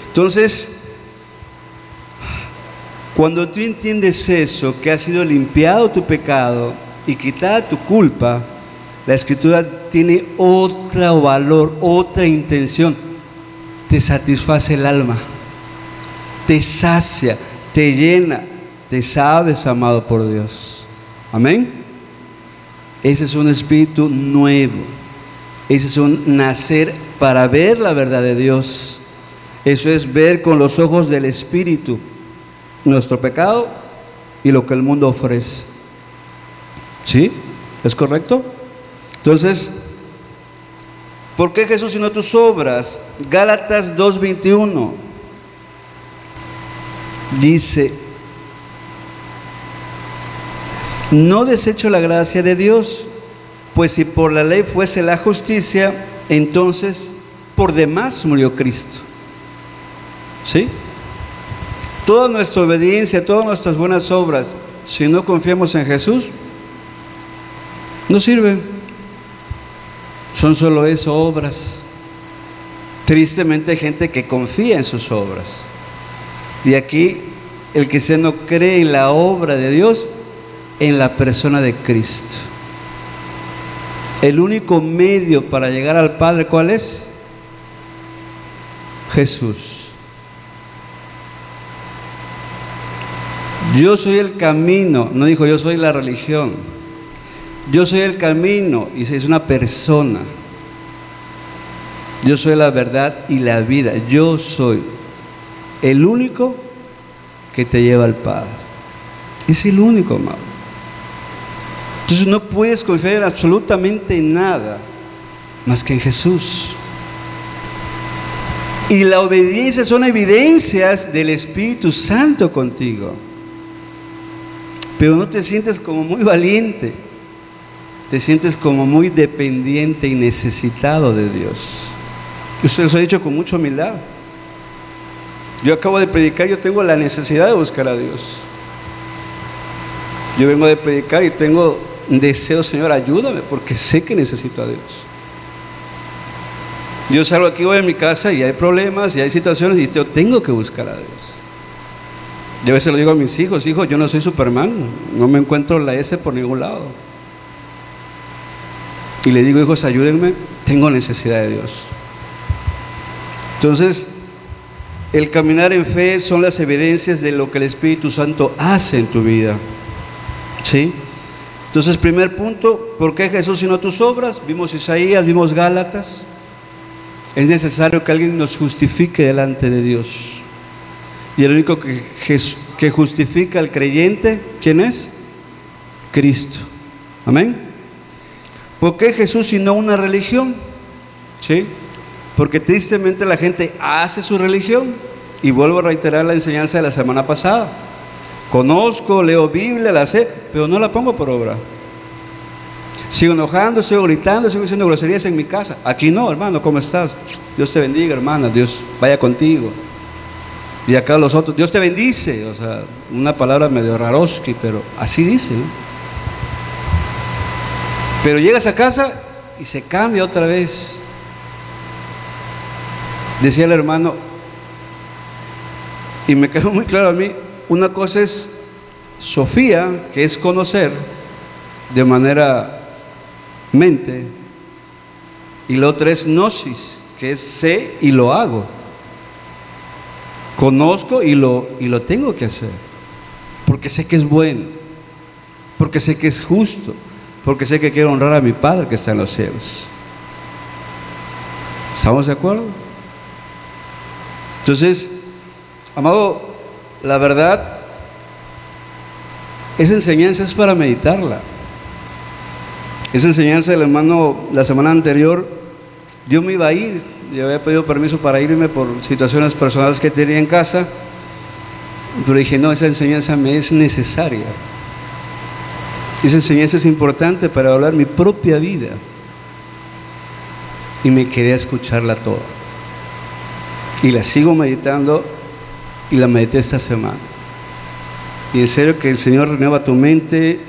Entonces, cuando tú entiendes eso, que ha sido limpiado tu pecado y quitada tu culpa, la Escritura tiene otro valor, otra intención. Te satisface el alma, te sacia, te llena, te sabes amado por Dios. Amén. Ese es un espíritu nuevo. Ese es un nacer para ver la verdad de Dios. Eso es ver con los ojos del Espíritu nuestro pecado y lo que el mundo ofrece. ¿Sí? ¿Es correcto? Entonces, ¿por qué Jesús y no tus obras? Gálatas 2:21 dice: no desecho la gracia de Dios, pues si por la ley fuese la justicia, entonces por demás murió Cristo. ¿Sí? Toda nuestra obediencia, todas nuestras buenas obras, si no confiamos en Jesús, no sirven. Son solo eso, obras. Tristemente hay gente que confía en sus obras. Y aquí el que no cree en la obra de Dios, en la persona de Cristo. El único medio para llegar al Padre, ¿cuál es? Jesús. Yo soy el camino, no dijo yo soy la religión. Yo soy el camino, y es una persona. Yo soy la verdad y la vida. Yo soy el único que te lleva al Padre. Es el único, amado. Entonces no puedes confiar en absolutamente nada más que en Jesús. Y la obediencia son evidencias del Espíritu Santo contigo. Pero no te sientes como muy valiente. Te sientes como muy dependiente y necesitado de Dios. Yo se los he dicho con mucha humildad. Yo acabo de predicar, yo tengo la necesidad de buscar a Dios. Yo vengo de predicar y tengo deseo, Señor, ayúdame, porque sé que necesito a Dios. Yo salgo aquí, voy a mi casa y hay problemas y hay situaciones y tengo que buscar a Dios. Yo a veces lo digo a mis hijos: hijo, yo no soy Superman, no me encuentro la S por ningún lado. Y le digo: hijos, ayúdenme, tengo necesidad de Dios. Entonces, el caminar en fe son las evidencias de lo que el Espíritu Santo hace en tu vida. ¿Sí? Entonces, primer punto, ¿por qué Jesús y no tus obras? Vimos Isaías, vimos Gálatas. Es necesario que alguien nos justifique delante de Dios. Y el único que justifica al creyente, ¿quién es? Cristo. Amén. ¿Por qué Jesús y no una religión? ¿Sí? Porque tristemente la gente hace su religión. Y vuelvo a reiterar la enseñanza de la semana pasada. Conozco, leo Biblia, la sé, pero no la pongo por obra. Sigo enojando, sigo gritando, sigo diciendo groserías en mi casa. Aquí no, hermano, ¿cómo estás? Dios te bendiga, hermana, Dios vaya contigo. Y acá los otros, Dios te bendice. O sea, una palabra medio raroski, pero así dice, ¿no? Pero llegas a casa y se cambia otra vez. Decía el hermano, y me quedó muy claro a mí, una cosa es Sofía, que es conocer de manera mente, y la otra es gnosis, que es sé y lo hago. Conozco y lo tengo que hacer, porque sé que es bueno, porque sé que es justo, porque sé que quiero honrar a mi Padre que está en los cielos. ¿Estamos de acuerdo? Entonces, amado, la verdad, esa enseñanza es para meditarla. Esa enseñanza del hermano, la semana anterior, yo me iba a ir, yo había pedido permiso para irme por situaciones personales que tenía en casa, pero dije, no, esa enseñanza me es necesaria. Esa enseñanza es importante para hablar mi propia vida. Y me quedé a escucharla toda. Y la sigo meditando, y la medité esta semana. Y en serio que el Señor renueva tu mente,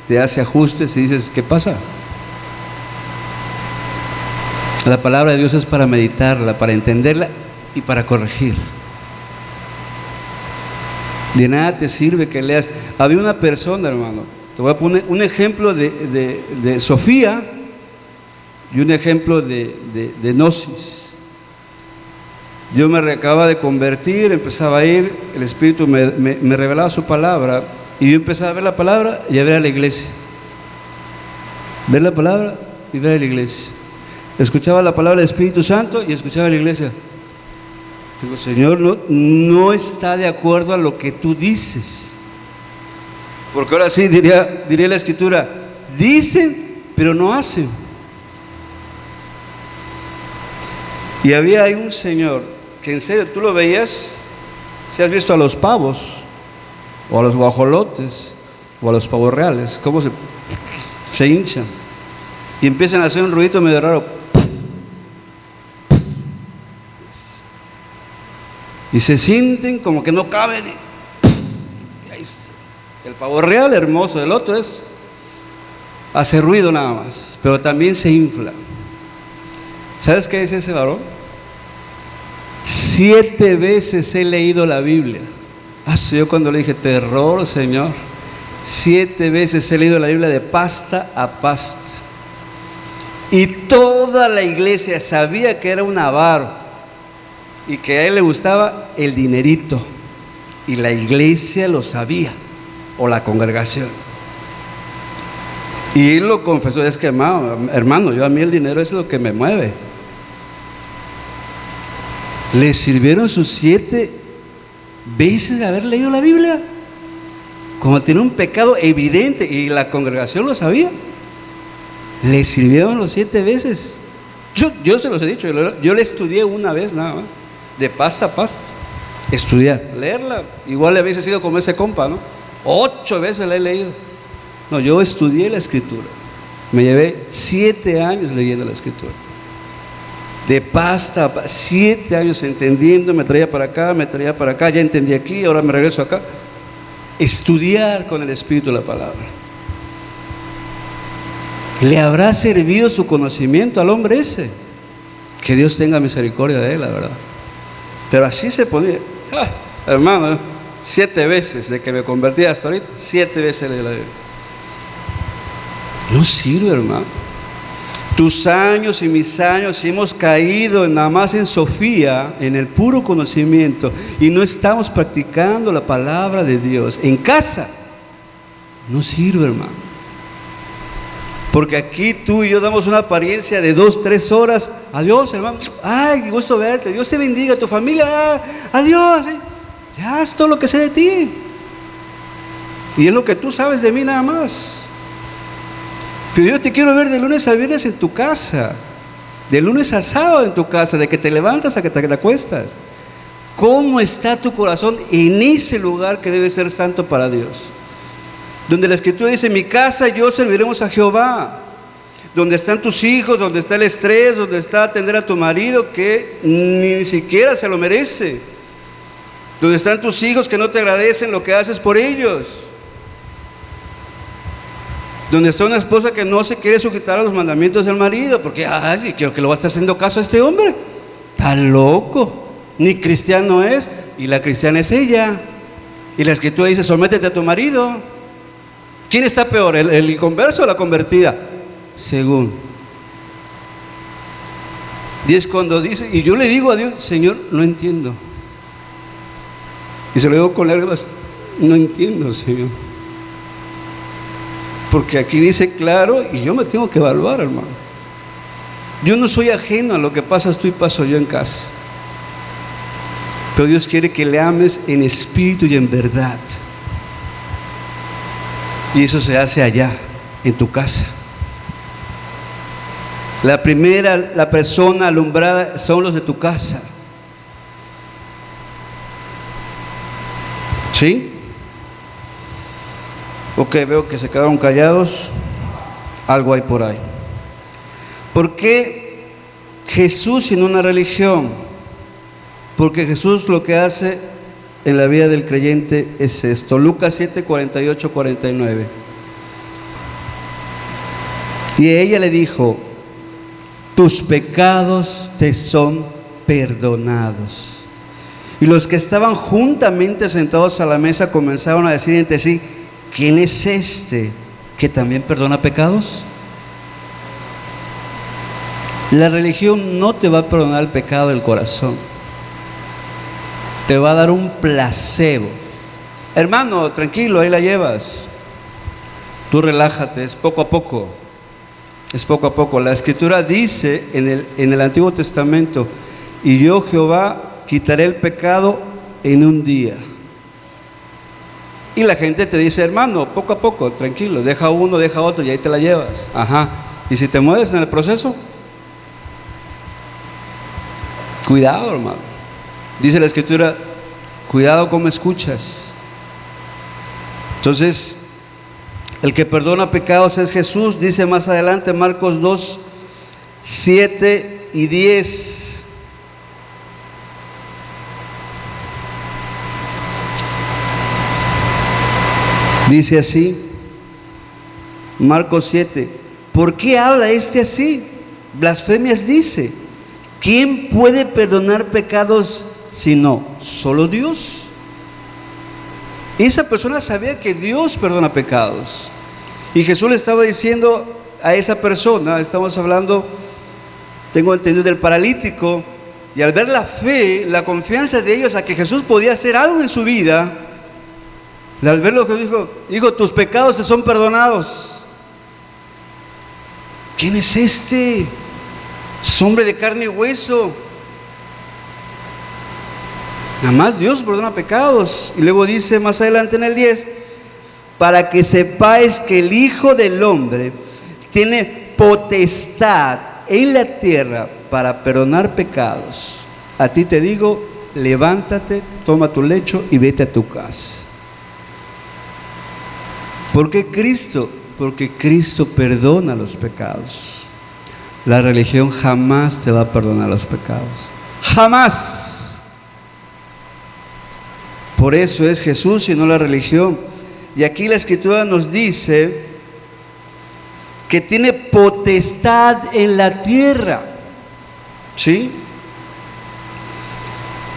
te hace ajustes y dices, ¿qué pasa? La palabra de Dios es para meditarla, para entenderla y para corregir. De nada te sirve que leas. Había una persona, hermano, te voy a poner un ejemplo de Sofía y un ejemplo de gnosis. Yo me acababa de convertir, empezaba a ir, el Espíritu me revelaba su palabra, y yo empezaba a ver la palabra y a ver a la iglesia. Ver la palabra y ver a la iglesia. Escuchaba la palabra del Espíritu Santo y escuchaba a la iglesia. Digo, Señor, no está de acuerdo a lo que tú dices. Porque ahora sí diría la Escritura, dicen, pero no hacen. Y había ahí un señor que en serio tú lo veías, si has visto a los pavos, o a los guajolotes, o a los pavos reales, cómo se hinchan y empiezan a hacer un ruido medio raro, y se sienten como que no caben, y ahí está. El pavo real hermoso, el otro hace ruido nada más, pero también se infla. ¿Sabes qué dice ese varón? 7 veces he leído la Biblia. Yo cuando le dije, terror, Señor. 7 veces he leído la Biblia de pasta a pasta. Y toda la iglesia sabía que era un avaro y que a él le gustaba el dinerito. Y la iglesia lo sabía, o la congregación. Y él lo confesó, es que hermano, yo a mí el dinero es lo que me mueve. ¿Le sirvieron sus 7 veces de haber leído la Biblia? Como tiene un pecado evidente y la congregación lo sabía. ¿Le sirvieron los 7 veces? Yo se los he dicho, yo le estudié una vez nada más, de pasta a pasta. Estudiar, leerla, igual le hubiese sido como ese compa, ¿no? 8 veces la he leído. No, yo estudié la Escritura. Me llevé 7 años leyendo la Escritura. De pasta a pasta, 7 años entendiendo, me traía para acá, ya entendí aquí, ahora me regreso acá. Estudiar con el Espíritu la palabra. ¿Le habrá servido su conocimiento al hombre ese? Que Dios tenga misericordia de él, la verdad. Pero así se ponía, hermano, 7 veces de que me convertí hasta ahorita, 7 veces leí la Biblia. No sirve, hermano. Tus años y mis años hemos caído nada más en Sofía, en el puro conocimiento, y no estamos practicando la palabra de Dios en casa. No sirve, hermano. Porque aquí tú y yo damos una apariencia de 2, 3 horas. Adiós, hermano. Ay, qué gusto verte. Dios te bendiga, tu familia. Adiós. Ya es todo lo que sé de ti. Y es lo que tú sabes de mí nada más. Pero yo te quiero ver de lunes a viernes en tu casa, de lunes a sábado en tu casa, de que te levantas a que te acuestas. ¿Cómo está tu corazón en ese lugar que debe ser santo para Dios? Donde la Escritura dice, en mi casa yo serviremos a Jehová. Donde están tus hijos, donde está el estrés, donde está atender a tu marido que ni siquiera se lo merece. Donde están tus hijos que no te agradecen lo que haces por ellos. Donde está una esposa que no se quiere sujetar a los mandamientos del marido, porque, ay, creo que lo va a estar haciendo caso a este hombre. Está loco, ni cristiano es, y la cristiana es ella. Y la Escritura dice, sométete a tu marido. ¿Quién está peor, el inconverso o la convertida? Según. Y es cuando dice, y yo le digo a Dios, Señor, no entiendo. Y se lo digo con lágrimas, no entiendo, Señor. Porque aquí dice claro, y yo me tengo que evaluar, hermano. Yo no soy ajeno a lo que pasas tú y paso yo en casa. Pero Dios quiere que le ames en espíritu y en verdad. Y eso se hace allá, en tu casa. La persona alumbrada son los de tu casa. ¿Sí? Ok, veo que se quedaron callados. Algo hay por ahí. ¿Por qué Jesús y no una religión? Porque Jesús lo que hace en la vida del creyente es esto. Lucas 7, 48, 49. Y ella le dijo, tus pecados te son perdonados. Y los que estaban juntamente sentados a la mesa comenzaron a decir entre sí, ¿quién es este que también perdona pecados? La religión no te va a perdonar el pecado del corazón. Te va a dar un placebo. Hermano, tranquilo, ahí la llevas. Tú relájate, es poco a poco. Es poco a poco. La Escritura dice en el Antiguo Testamento, y yo Jehová quitaré el pecado en un día. Y la gente te dice, hermano, poco a poco, tranquilo, deja uno, deja otro y ahí te la llevas. Ajá. Y si te mueves en el proceso, cuidado, hermano. Dice la Escritura, cuidado cómo escuchas. Entonces, el que perdona pecados es Jesús, dice más adelante Marcos 2, 7 y 10. Dice así, Marcos 7, ¿por qué habla este así? Blasfemias dice. ¿Quién puede perdonar pecados sino solo Dios? Esa persona sabía que Dios perdona pecados. Y Jesús le estaba diciendo a esa persona, estamos hablando, tengo entendido, del paralítico, y al ver la fe, la confianza de ellos a que Jesús podía hacer algo en su vida, al verlo Jesús dijo, tus pecados te son perdonados. ¿Quién es este? Es hombre de carne y hueso. Nada más Dios perdona pecados. Y luego dice más adelante en el 10, para que sepáis que el Hijo del Hombre tiene potestad en la tierra para perdonar pecados. A ti te digo, levántate, toma tu lecho y vete a tu casa. ¿Por qué Cristo? Porque Cristo perdona los pecados. La religión jamás te va a perdonar los pecados. Jamás. Por eso es Jesús y no la religión. Y aquí la Escritura nos dice que tiene potestad en la tierra. ¿Sí?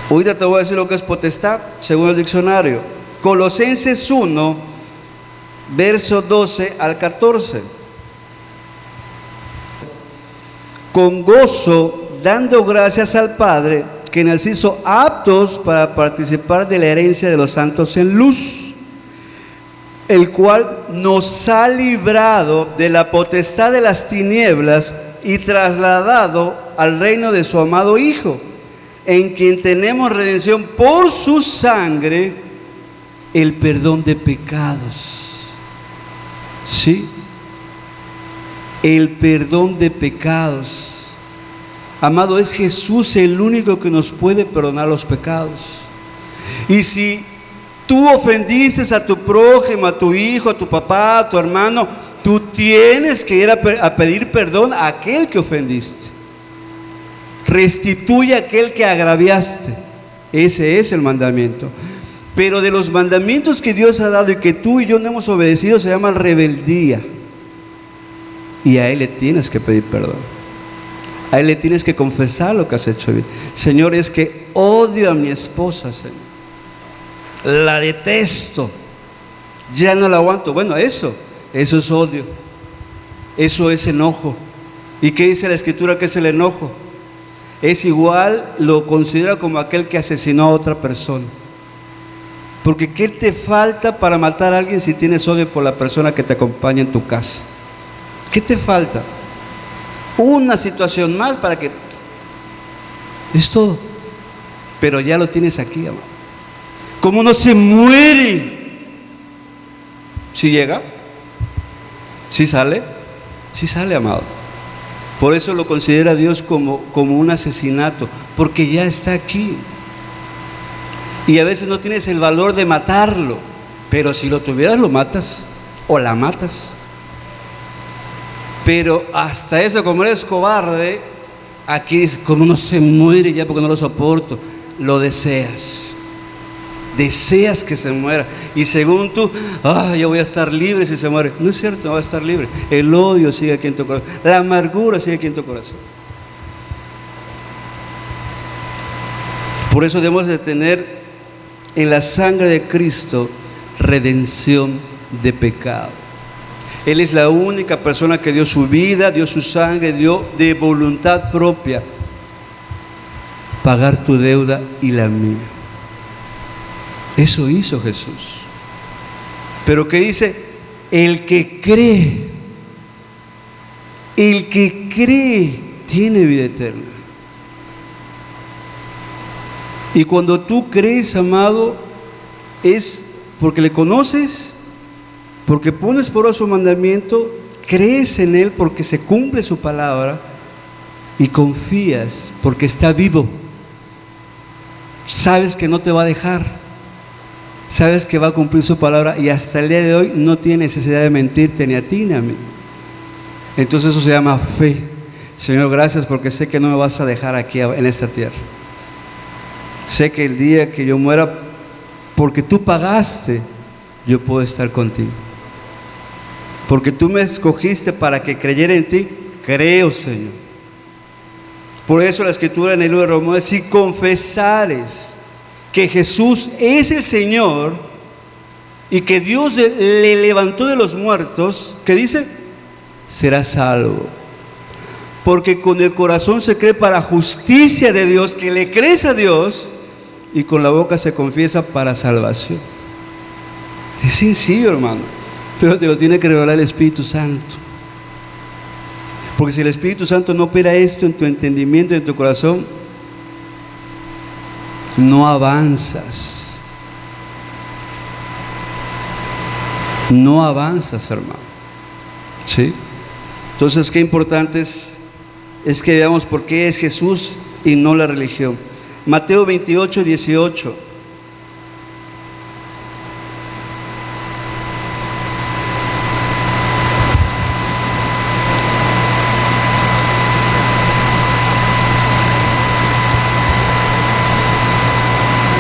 Ahorita te voy a decir lo que es potestad, según el diccionario. Colosenses 1, verso 12 al 14. Con gozo, dando gracias al Padre, que nos hizo aptos para participar de la herencia de los santos en luz, el cual nos ha librado de la potestad de las tinieblas y trasladado al reino de su amado Hijo, en quien tenemos redención por su sangre, el perdón de pecados. ¿Sí? el perdón de pecados. Amado, es Jesús el único que nos puede perdonar los pecados. Y si tú ofendiste a tu prójimo, a tu hijo, a tu papá, a tu hermano, tú tienes que ir a pedir perdón a aquel que ofendiste. Restituye a aquel que agraviaste. Ese es el mandamiento. Pero de los mandamientos que Dios ha dado y que tú y yo no hemos obedecido, se llama rebeldía. Y a Él le tienes que pedir perdón. A Él le tienes que confesar lo que has hecho bien. Señor, es que odio a mi esposa, Señor. La detesto. Ya no la aguanto. Bueno, eso es odio. Eso es enojo. ¿Y qué dice la Escritura que es el enojo? Es igual, lo considera como aquel que asesinó a otra persona. Porque ¿qué te falta para matar a alguien si tienes odio por la persona que te acompaña en tu casa? ¿Qué te falta? Una situación más para que... Es todo. Pero ya lo tienes aquí, amado. ¿Cómo no se muere? ¿Sí llega? ¿Sí sale? Sí sale, amado. Por eso lo considera Dios como un asesinato, porque ya está aquí. Y a veces no tienes el valor de matarlo, pero si lo tuvieras lo matas o la matas. Pero hasta eso, como eres cobarde, aquí dices, como no se muere ya porque no lo soporto, lo deseas. Deseas que se muera. Y según tú, yo voy a estar libre si se muere. No es cierto, no va a estar libre. El odio sigue aquí en tu corazón. La amargura sigue aquí en tu corazón. Por eso debemos de tener en la sangre de Cristo redención de pecado. Él es la única persona que dio su vida, dio su sangre, dio de voluntad propia pagar tu deuda y la mía. Eso hizo Jesús. Pero ¿qué dice? El que cree tiene vida eterna. Y cuando tú crees, amado, es porque le conoces, porque pones por obra su mandamiento, crees en Él porque se cumple su palabra y confías porque está vivo. Sabes que no te va a dejar. Sabes que va a cumplir su palabra y hasta el día de hoy no tiene necesidad de mentirte ni a ti ni a mí. Entonces eso se llama fe. Señor, gracias porque sé que no me vas a dejar aquí en esta tierra. Sé que el día que yo muera, porque tú pagaste, yo puedo estar contigo. Porque tú me escogiste para que creyera en ti, creo, Señor. Por eso la Escritura en el libro de Romanos, si confesares que Jesús es el Señor y que Dios le levantó de los muertos, ¿qué dice? Serás salvo. Porque con el corazón se cree para justicia de Dios, que le crees a Dios, y con la boca se confiesa para salvación. Es sencillo, hermano, pero te lo tiene que revelar el Espíritu Santo. Porque si el Espíritu Santo no opera esto en tu entendimiento, en tu corazón, no avanzas. No avanzas, hermano. ¿Sí? Entonces, qué importante es que veamos por qué es Jesús y no la religión. Mateo 28, 18.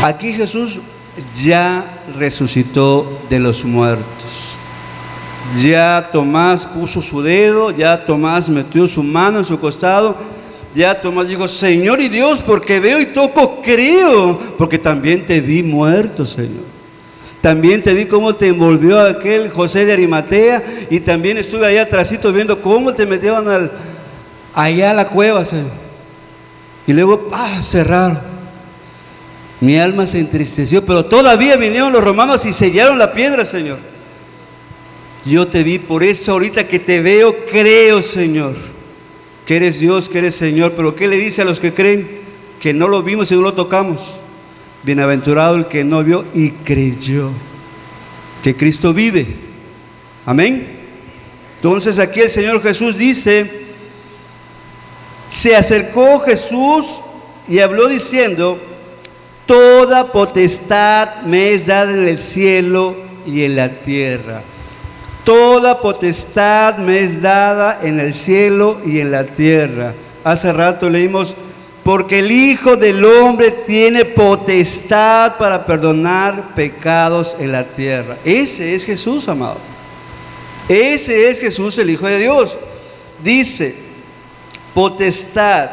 Aquí Jesús ya resucitó de los muertos. Ya Tomás puso su dedo, ya Tomás metió su mano en su costado, ya Tomás dijo, Señor y Dios, porque veo y toco, creo, porque también te vi muerto, Señor. También te vi cómo te envolvió aquel José de Arimatea, y también estuve allá atrásito viendo cómo te metieron allá a la cueva, Señor. Y luego, cerraron. Mi alma se entristeció, pero todavía vinieron los romanos y sellaron la piedra, Señor. Yo te vi, por eso ahorita que te veo, creo, Señor, que eres Dios, que eres Señor. Pero ¿qué le dice a los que creen? Que no lo vimos y no lo tocamos. Bienaventurado el que no vio y creyó que Cristo vive. Amén. Entonces aquí el Señor Jesús dice, se acercó Jesús y habló diciendo, toda potestad me es dada en el cielo y en la tierra. Toda potestad me es dada en el cielo y en la tierra. Hace rato leímos, porque el Hijo del Hombre tiene potestad para perdonar pecados en la tierra. Ese es Jesús, amado. Ese es Jesús, el Hijo de Dios. Dice, potestad,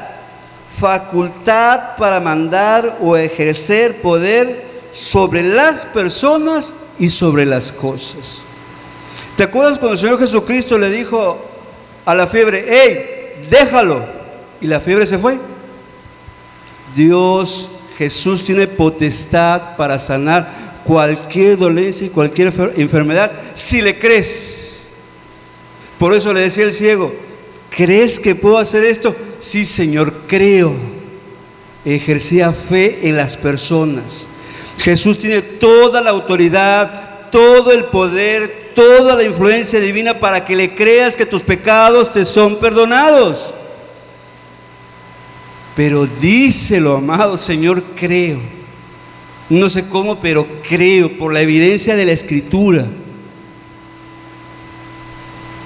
facultad para mandar o ejercer poder sobre las personas y sobre las cosas. ¿Te acuerdas cuando el Señor Jesucristo le dijo a la fiebre, hey, déjalo? Y la fiebre se fue. Jesús tiene potestad para sanar cualquier dolencia y cualquier enfermedad, si le crees. Por eso le decía el ciego, ¿crees que puedo hacer esto? Sí, Señor, creo. Ejercía fe en las personas. Jesús tiene toda la autoridad, todo el poder, toda la influencia divina para que le creas que tus pecados te son perdonados. Pero díselo, amado Señor, creo. No sé cómo, pero creo por la evidencia de la Escritura.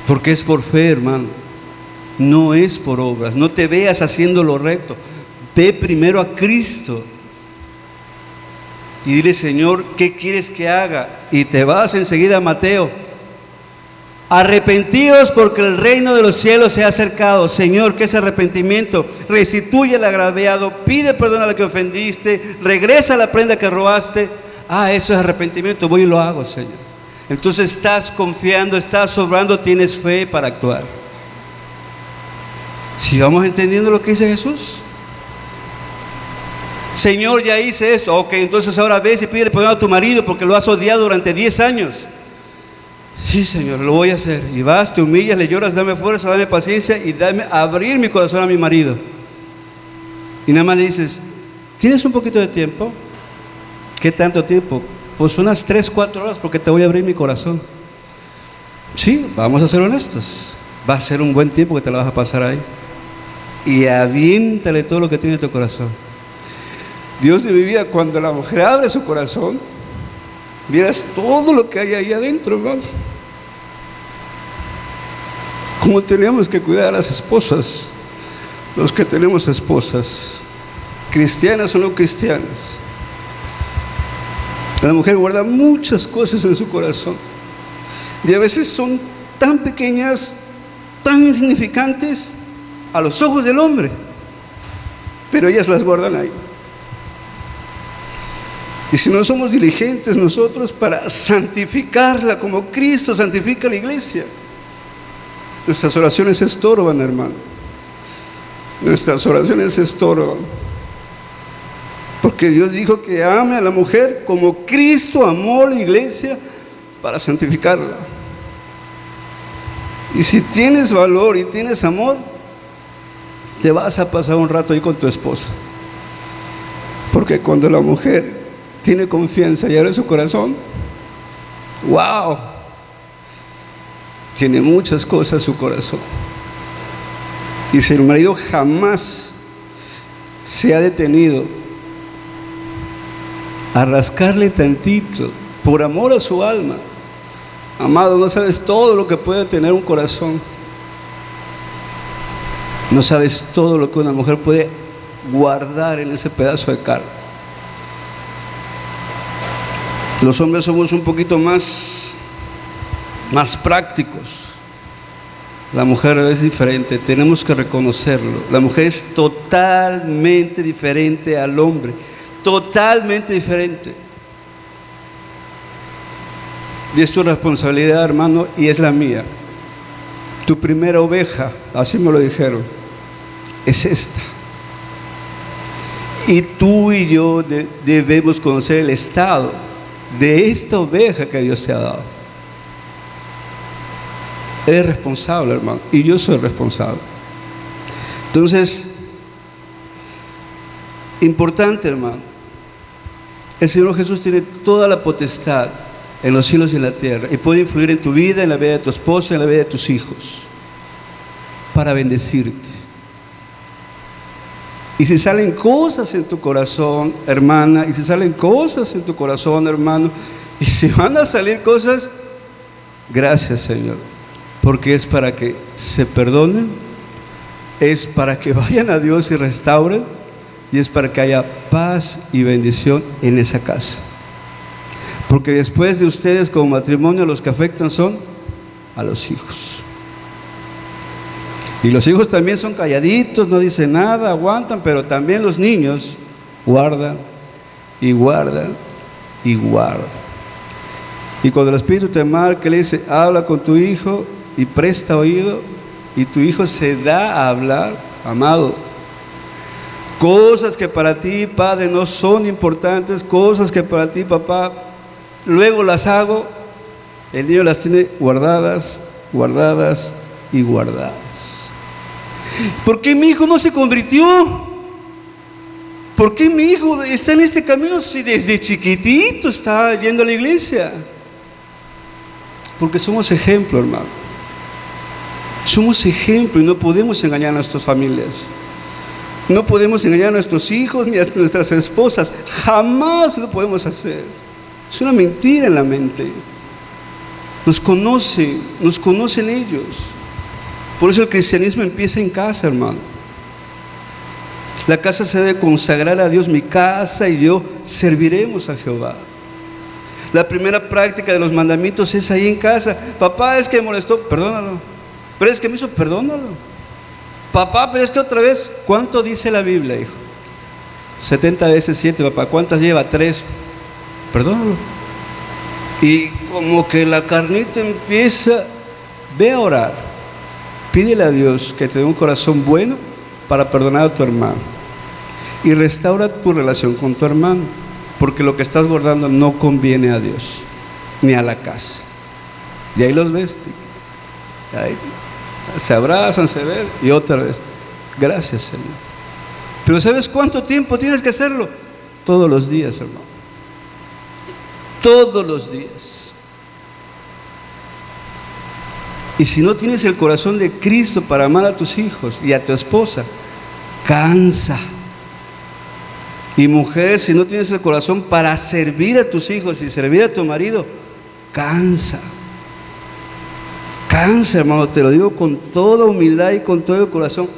Porque es por fe, hermano. No es por obras. No te veas haciendo lo recto. Ve primero a Cristo. Y dile, Señor, ¿qué quieres que haga? Y te vas enseguida a Mateo. Arrepentíos porque el reino de los cielos se ha acercado. Señor, ¿qué es arrepentimiento? Restituye al agraviado, pide perdón a la que ofendiste, regresa la prenda que robaste. Eso es arrepentimiento, voy y lo hago, Señor. Entonces estás confiando, estás obrando, tienes fe para actuar. Si vamos entendiendo lo que dice Jesús. Señor, ya hice esto. Ok, entonces ahora ves y pide perdón a tu marido porque lo has odiado durante 10 años. Sí, Señor, lo voy a hacer. Y vas, te humillas, le lloras, dame fuerza, dame paciencia y dame abrir mi corazón a mi marido. Y nada más le dices, ¿tienes un poquito de tiempo? ¿Qué tanto tiempo? Pues unas 3-4 horas porque te voy a abrir mi corazón. Sí, vamos a ser honestos. Va a ser un buen tiempo que te la vas a pasar ahí. Y aviéntale todo lo que tiene en tu corazón. Dios de mi vida, cuando la mujer abre su corazón, vieras todo lo que hay ahí adentro, hermano. Como tenemos que cuidar a las esposas, los que tenemos esposas, cristianas o no cristianas. La mujer guarda muchas cosas en su corazón y a veces son tan pequeñas, tan insignificantes a los ojos del hombre, pero ellas las guardan ahí. Y si no somos diligentes nosotros para santificarla como Cristo santifica la iglesia, nuestras oraciones se estorban, hermano. Nuestras oraciones se estorban. Porque Dios dijo que ame a la mujer como Cristo amó a la iglesia para santificarla. Y si tienes valor y tienes amor, te vas a pasar un rato ahí con tu esposa. Porque cuando la mujer tiene confianza y abre su corazón, ¡wow! Tiene muchas cosas su corazón. Y si el marido jamás se ha detenido a rascarle tantito por amor a su alma, amado, no sabes todo lo que puede tener un corazón. No sabes todo lo que una mujer puede guardar en ese pedazo de carne. Los hombres somos un poquito más prácticos. La mujer es diferente, tenemos que reconocerlo. La mujer es totalmente diferente al hombre, totalmente diferente. Y es tu responsabilidad, hermano, y es la mía. Tu primera oveja, así me lo dijeron, es esta. Y tú y yo debemos conocer el estado de esta oveja que Dios te ha dado. Eres responsable, hermano, y yo soy responsable. Entonces, importante, hermano, el Señor Jesús tiene toda la potestad en los cielos y en la tierra, y puede influir en tu vida, en la vida de tu esposa, en la vida de tus hijos, para bendecirte. Y si salen cosas en tu corazón, hermana, y si salen cosas en tu corazón, hermano, y si van a salir cosas, gracias, Señor, porque es para que se perdonen, es para que vayan a Dios y restauren, y es para que haya paz y bendición en esa casa. Porque después de ustedes como matrimonio, los que afectan son a los hijos. Y los hijos también son calladitos, no dicen nada, aguantan, pero también los niños guardan y guardan y guardan. Y cuando el Espíritu te marca, le dice, habla con tu hijo y presta oído, y tu hijo se da a hablar, amado. Cosas que para ti, padre, no son importantes, cosas que para ti, papá, luego las hago, el niño las tiene guardadas, guardadas y guardadas. ¿Por qué mi hijo no se convirtió? ¿Por qué mi hijo está en este camino si desde chiquitito está yendo a la iglesia? Porque somos ejemplo, hermano. Somos ejemplo y no podemos engañar a nuestras familias. No podemos engañar a nuestros hijos ni a nuestras esposas. Jamás lo podemos hacer. Es una mentira en la mente. Nos conocen ellos. Por eso el cristianismo empieza en casa, hermano. La casa se debe consagrar a Dios. Mi casa y yo serviremos a Jehová. La primera práctica de los mandamientos es ahí en casa. Papá, es que me molestó, perdónalo. Pero es que me hizo, perdónalo. Papá, pero es que otra vez, ¿cuánto dice la Biblia, hijo? 70 veces 7, papá. ¿Cuántas lleva? 3. Perdónalo. Y como que la carnita empieza, ve a orar. Pídele a Dios que te dé un corazón bueno para perdonar a tu hermano. Y restaura tu relación con tu hermano. Porque lo que estás guardando no conviene a Dios, ni a la casa. Y ahí los ves. Ahí se abrazan, se ven, y otra vez, gracias, Señor. Pero ¿sabes cuánto tiempo tienes que hacerlo? Todos los días, hermano. Todos los días. Y si no tienes el corazón de Cristo para amar a tus hijos y a tu esposa, cansa. Y mujer, si no tienes el corazón para servir a tus hijos y servir a tu marido, cansa. Cansa, hermano, te lo digo con toda humildad y con todo el corazón.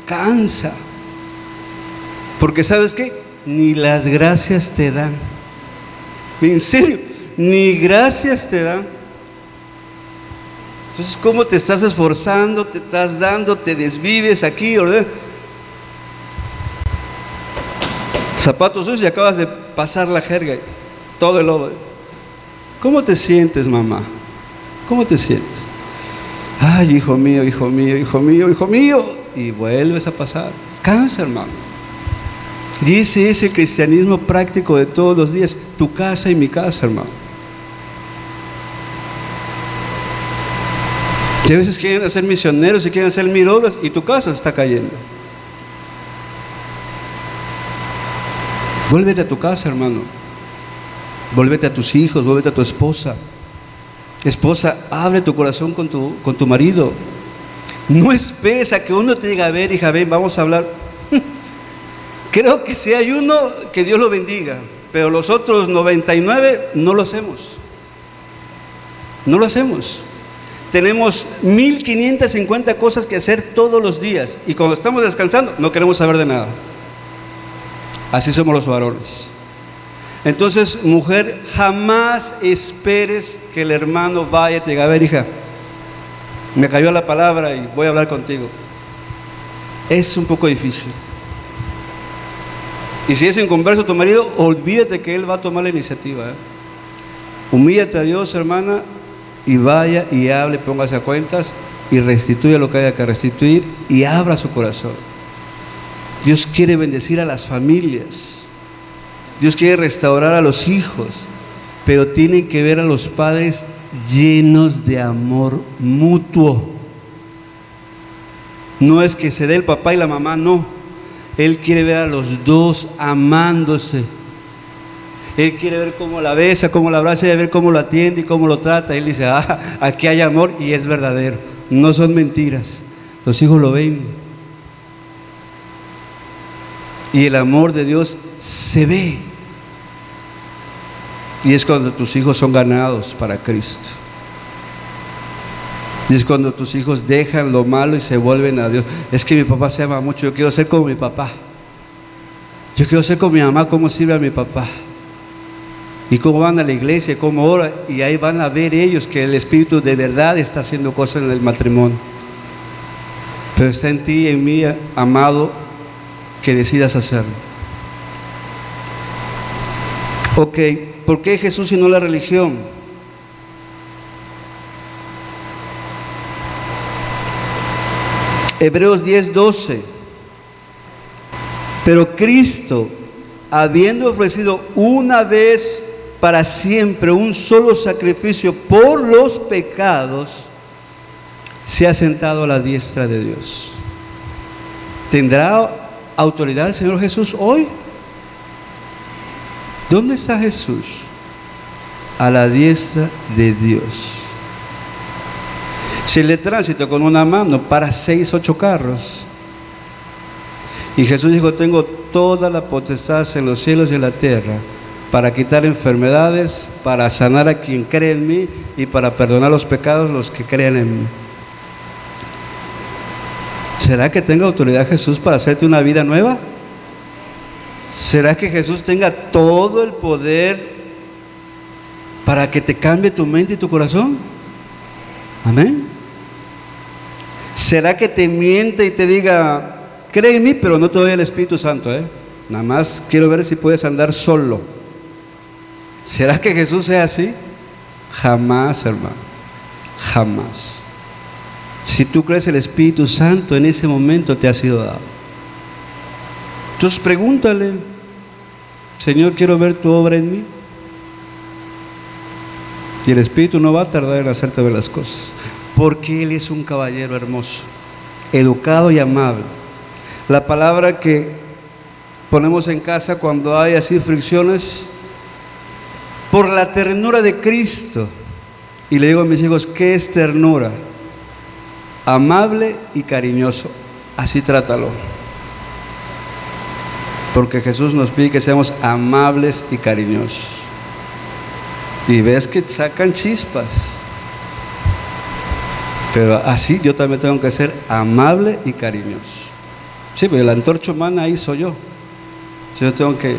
Cansa. Porque ¿sabes qué? Ni las gracias te dan. En serio, ni gracias te dan. Entonces, ¿cómo te estás esforzando? Te estás dando, te desvives aquí, ¿verdad? Zapatos sucios y acabas de pasar la jerga, todo el lodo. ¿Cómo te sientes, mamá? ¿Cómo te sientes? Ay, hijo mío, hijo mío, hijo mío, hijo mío. Y vuelves a pasar. Cansa, hermano. Y ese es el cristianismo práctico de todos los días. Tu casa y mi casa, hermano. Y a veces quieren ser misioneros y quieren hacer mil obras y tu casa se está cayendo. Vuélvete a tu casa, hermano. Vuélvete a tus hijos, vuélvete a tu esposa. Esposa, abre tu corazón con tu marido. No esperes a que uno te diga, a ver, hija, ven, vamos a hablar. Creo que si hay uno, que Dios lo bendiga. Pero los otros 99 no lo hacemos. No lo hacemos. Tenemos 1550 cosas que hacer todos los días. Y cuando estamos descansando, no queremos saber de nada. Así somos los varones. Entonces, mujer, jamás esperes que el hermano vaya y te diga, a ver, hija, me cayó la palabra y voy a hablar contigo. Es un poco difícil. Y si es inconverso tu marido, olvídate que él va a tomar la iniciativa. Humíllate a Dios, hermana, y vaya y hable, póngase a cuentas y restituya lo que haya que restituir y abra su corazón. Dios quiere bendecir a las familias. Dios quiere restaurar a los hijos, pero tienen que ver a los padres llenos de amor mutuo. No es que se dé el papá y la mamá, no. Él quiere ver a los dos amándose. Él quiere ver cómo la besa, cómo la abraza, y ver cómo lo atiende y cómo lo trata. Él dice, aquí hay amor y es verdadero, no son mentiras. Los hijos lo ven. Y el amor de Dios se ve. Y es cuando tus hijos son ganados para Cristo. Y es cuando tus hijos dejan lo malo y se vuelven a Dios. Es que mi papá se ama mucho, yo quiero ser como mi papá. Yo quiero ser como mi mamá, cómo sirve a mi papá. Y cómo van a la iglesia, cómo oran. Y ahí van a ver ellos que el Espíritu de verdad está haciendo cosas en el matrimonio. Pero está en ti y en mí, amado, que decidas hacerlo. Ok, ¿por qué Jesús y no la religión? Hebreos 10:12. Pero Cristo, habiendo ofrecido una vez para siempre un solo sacrificio por los pecados, se ha sentado a la diestra de Dios. ¿Tendrá autoridad el Señor Jesús hoy? ¿Dónde está Jesús? A la diestra de Dios. Si el de tránsito con una mano para 6, 8 carros, y Jesús dijo, tengo toda la potestad en los cielos y en la tierra, para quitar enfermedades, para sanar a quien cree en mí y para perdonar los pecados los que crean en mí. ¿Será que tenga autoridad Jesús para hacerte una vida nueva? ¿Será que Jesús tenga todo el poder para que te cambie tu mente y tu corazón? Amén. ¿Será que te miente y te diga, cree en mí, pero no te doy el Espíritu Santo, nada más quiero ver si puedes andar solo? ¿Será que Jesús sea así? Jamás, hermano, jamás. Si tú crees, el Espíritu Santo en ese momento te ha sido dado. Entonces pregúntale, Señor, quiero ver tu obra en mí. Y el Espíritu no va a tardar en hacerte ver las cosas, porque Él es un caballero hermoso, educado y amable. La palabra que ponemos en casa cuando hay así fricciones, por la ternura de Cristo. Y le digo a mis hijos, ¿qué es ternura? Amable y cariñoso. Así trátalo. Porque Jesús nos pide que seamos amables y cariñosos. Y ves que sacan chispas. Pero así yo también tengo que ser amable y cariñoso. Sí, pero la antorcha humana ahí soy yo. Yo tengo que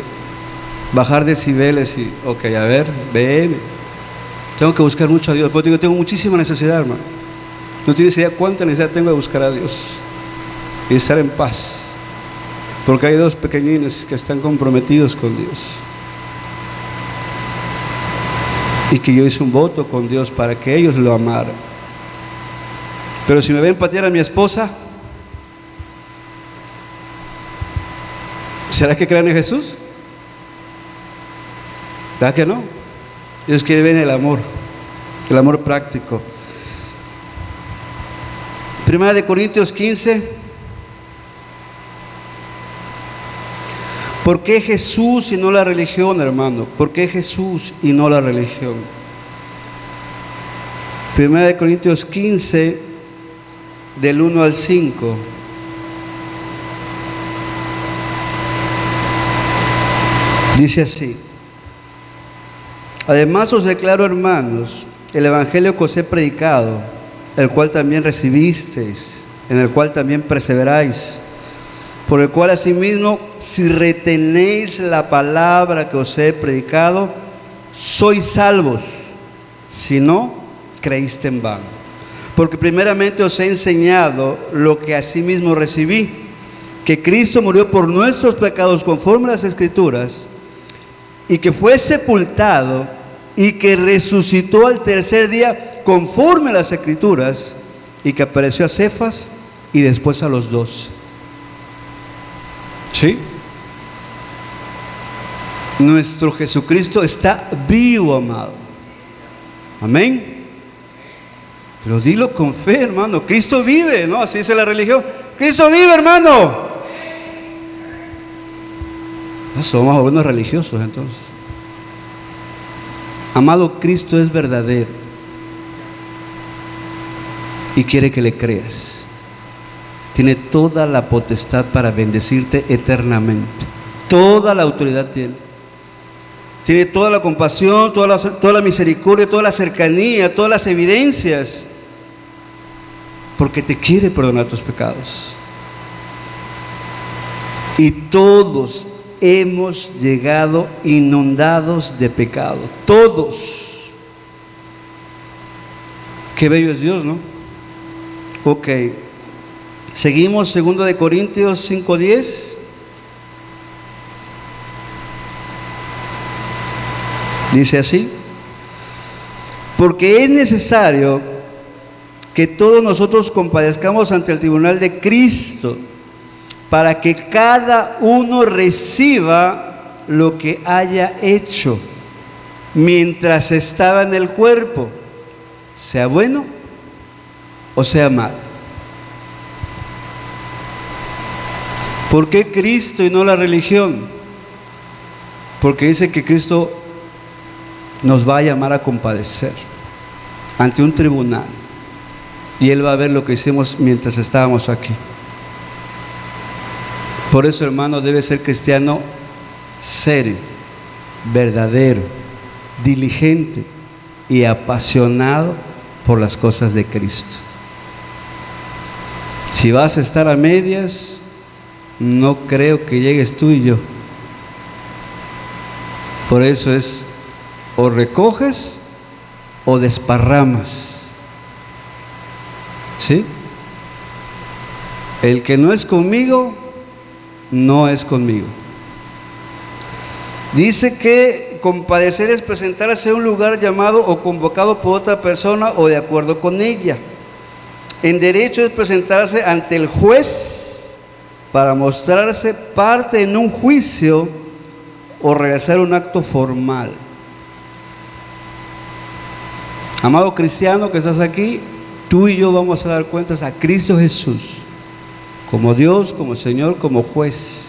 bajar decibeles y, ok, a ver, ven. Tengo que buscar mucho a Dios. Porque tengo muchísima necesidad, hermano. No tienes idea cuánta necesidad tengo de buscar a Dios y estar en paz. Porque hay 2 pequeñines que están comprometidos con Dios. Y que yo hice un voto con Dios para que ellos lo amaran. Pero si me ven patear a mi esposa, ¿será que creen en Jesús? ¿Verdad que no? Ellos quieren ver el amor práctico. 1 Corintios 15. ¿Por qué Jesús y no la religión, hermano? ¿Por qué Jesús y no la religión? 1 Corintios 15, del 1 al 5. Dice así: además os declaro, hermanos, el evangelio que os he predicado, el cual también recibisteis, en el cual también perseveráis, por el cual asimismo, si retenéis la palabra que os he predicado, sois salvos, si no, creíste en vano. Porque primeramente os he enseñado lo que asimismo recibí, que Cristo murió por nuestros pecados conforme a las Escrituras, y que fue sepultado, y que resucitó al tercer día conforme a las Escrituras, y que apareció a Cefas y después a los 12. ¿Sí? Nuestro Jesucristo está vivo, amado. Amén. Pero dilo con fe, hermano. Cristo vive, ¿no? Así dice la religión. Cristo vive, hermano. No somos buenos religiosos, entonces. Amado, Cristo es verdadero y quiere que le creas. Tiene toda la potestad para bendecirte eternamente. Toda la autoridad tiene. Tiene toda la compasión, toda la misericordia, toda la cercanía, todas las evidencias, porque te quiere perdonar tus pecados. Y todos hemos llegado inundados de pecados, todos. Qué bello es Dios, ¿no? Ok, seguimos, 2 de Corintios 5:10. Dice así: porque es necesario que todos nosotros compadezcamos ante el tribunal de Cristo, para que cada uno reciba lo que haya hecho mientras estaba en el cuerpo, sea bueno o sea malo. ¿Por qué Cristo y no la religión? Porque dice que Cristo nos va a llamar a compadecer ante un tribunal, y Él va a ver lo que hicimos mientras estábamos aquí. Por eso, hermano, debe ser cristiano serio, verdadero, diligente y apasionado por las cosas de Cristo. Si vas a estar a medias, no creo que llegues tú y yo. Por eso es: o recoges o desparramas. ¿Sí? El que no es conmigo, no es conmigo. Dice que compadecer es presentarse a un lugar llamado o convocado por otra persona o de acuerdo con ella. En derecho es presentarse ante el juez para mostrarse parte en un juicio o realizar un acto formal. Amado cristiano que estás aquí, tú y yo vamos a dar cuentas a Cristo Jesús, como Dios, como Señor, como juez.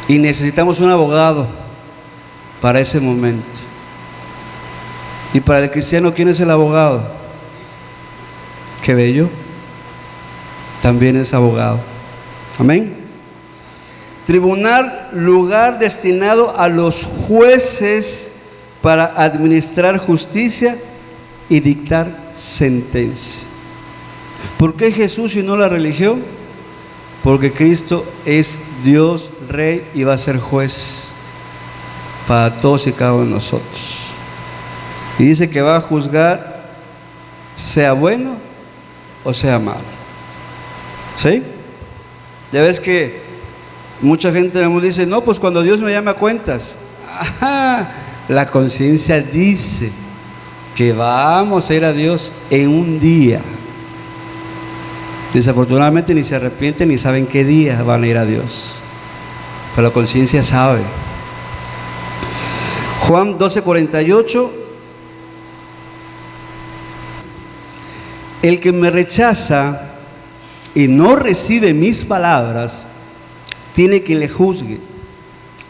Y necesitamos un abogado para ese momento. Y para el cristiano, ¿quién es el abogado? Qué bello. También es abogado. Amén. Tribunal, lugar destinado a los jueces para administrar justicia y dictar sentencia. ¿Por qué Jesús y no la religión? Porque Cristo es Dios, Rey, y va a ser juez para todos y cada uno de nosotros. Y dice que va a juzgar, sea bueno o sea malo. ¿Sí? Ya ves que mucha gente nos dice: no, pues cuando Dios me llame a cuentas. Ajá, la conciencia dice que vamos a ir a Dios en un día. Desafortunadamente ni se arrepienten ni saben qué día van a ir a Dios, pero la conciencia sabe. Juan 12:48: el que me rechaza y no recibe mis palabras, tiene quien le juzgue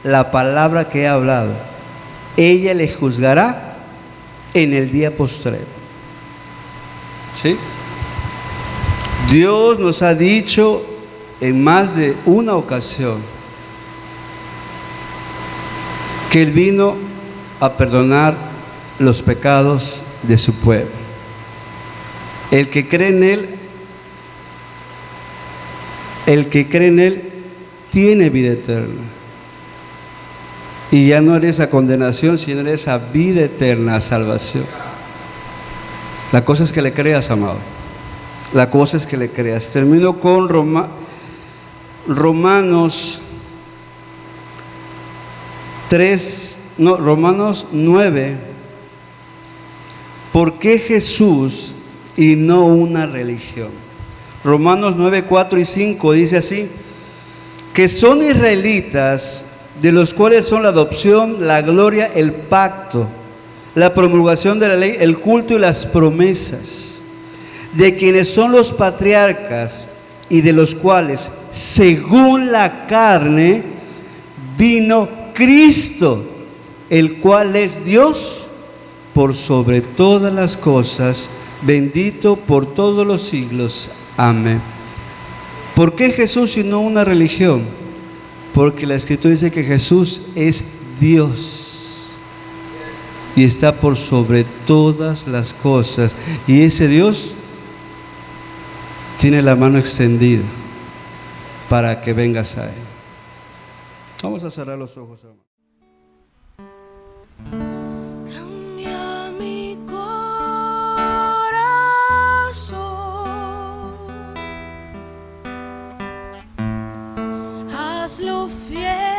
la palabra que he hablado. Ella le juzgará en el día postrero. ¿Sí? Dios nos ha dicho en más de una ocasión que Él vino a perdonar los pecados de su pueblo. El que cree en Él tiene vida eterna. Y ya no eres a condenación, sino eres a vida eterna, a salvación. La cosa es que le creas, amado. La cosa es que le creas. Termino con Romanos 9. ¿Por qué Jesús y no una religión? Romanos 9, 4 y 5 dice así: que son israelitas, de los cuales son la adopción, la gloria, el pacto, la promulgación de la ley, el culto y las promesas, de quienes son los patriarcas y de los cuales, según la carne, vino Cristo, el cual es Dios por sobre todas las cosas, bendito por todos los siglos. Amén. ¿Por qué Jesús y no una religión? Porque la Escritura dice que Jesús es Dios y está por sobre todas las cosas. Y ese Dios tiene la mano extendida para que vengas a Él. Vamos a cerrar los ojos, hermano. Cambia mi corazón, hazlo fiel.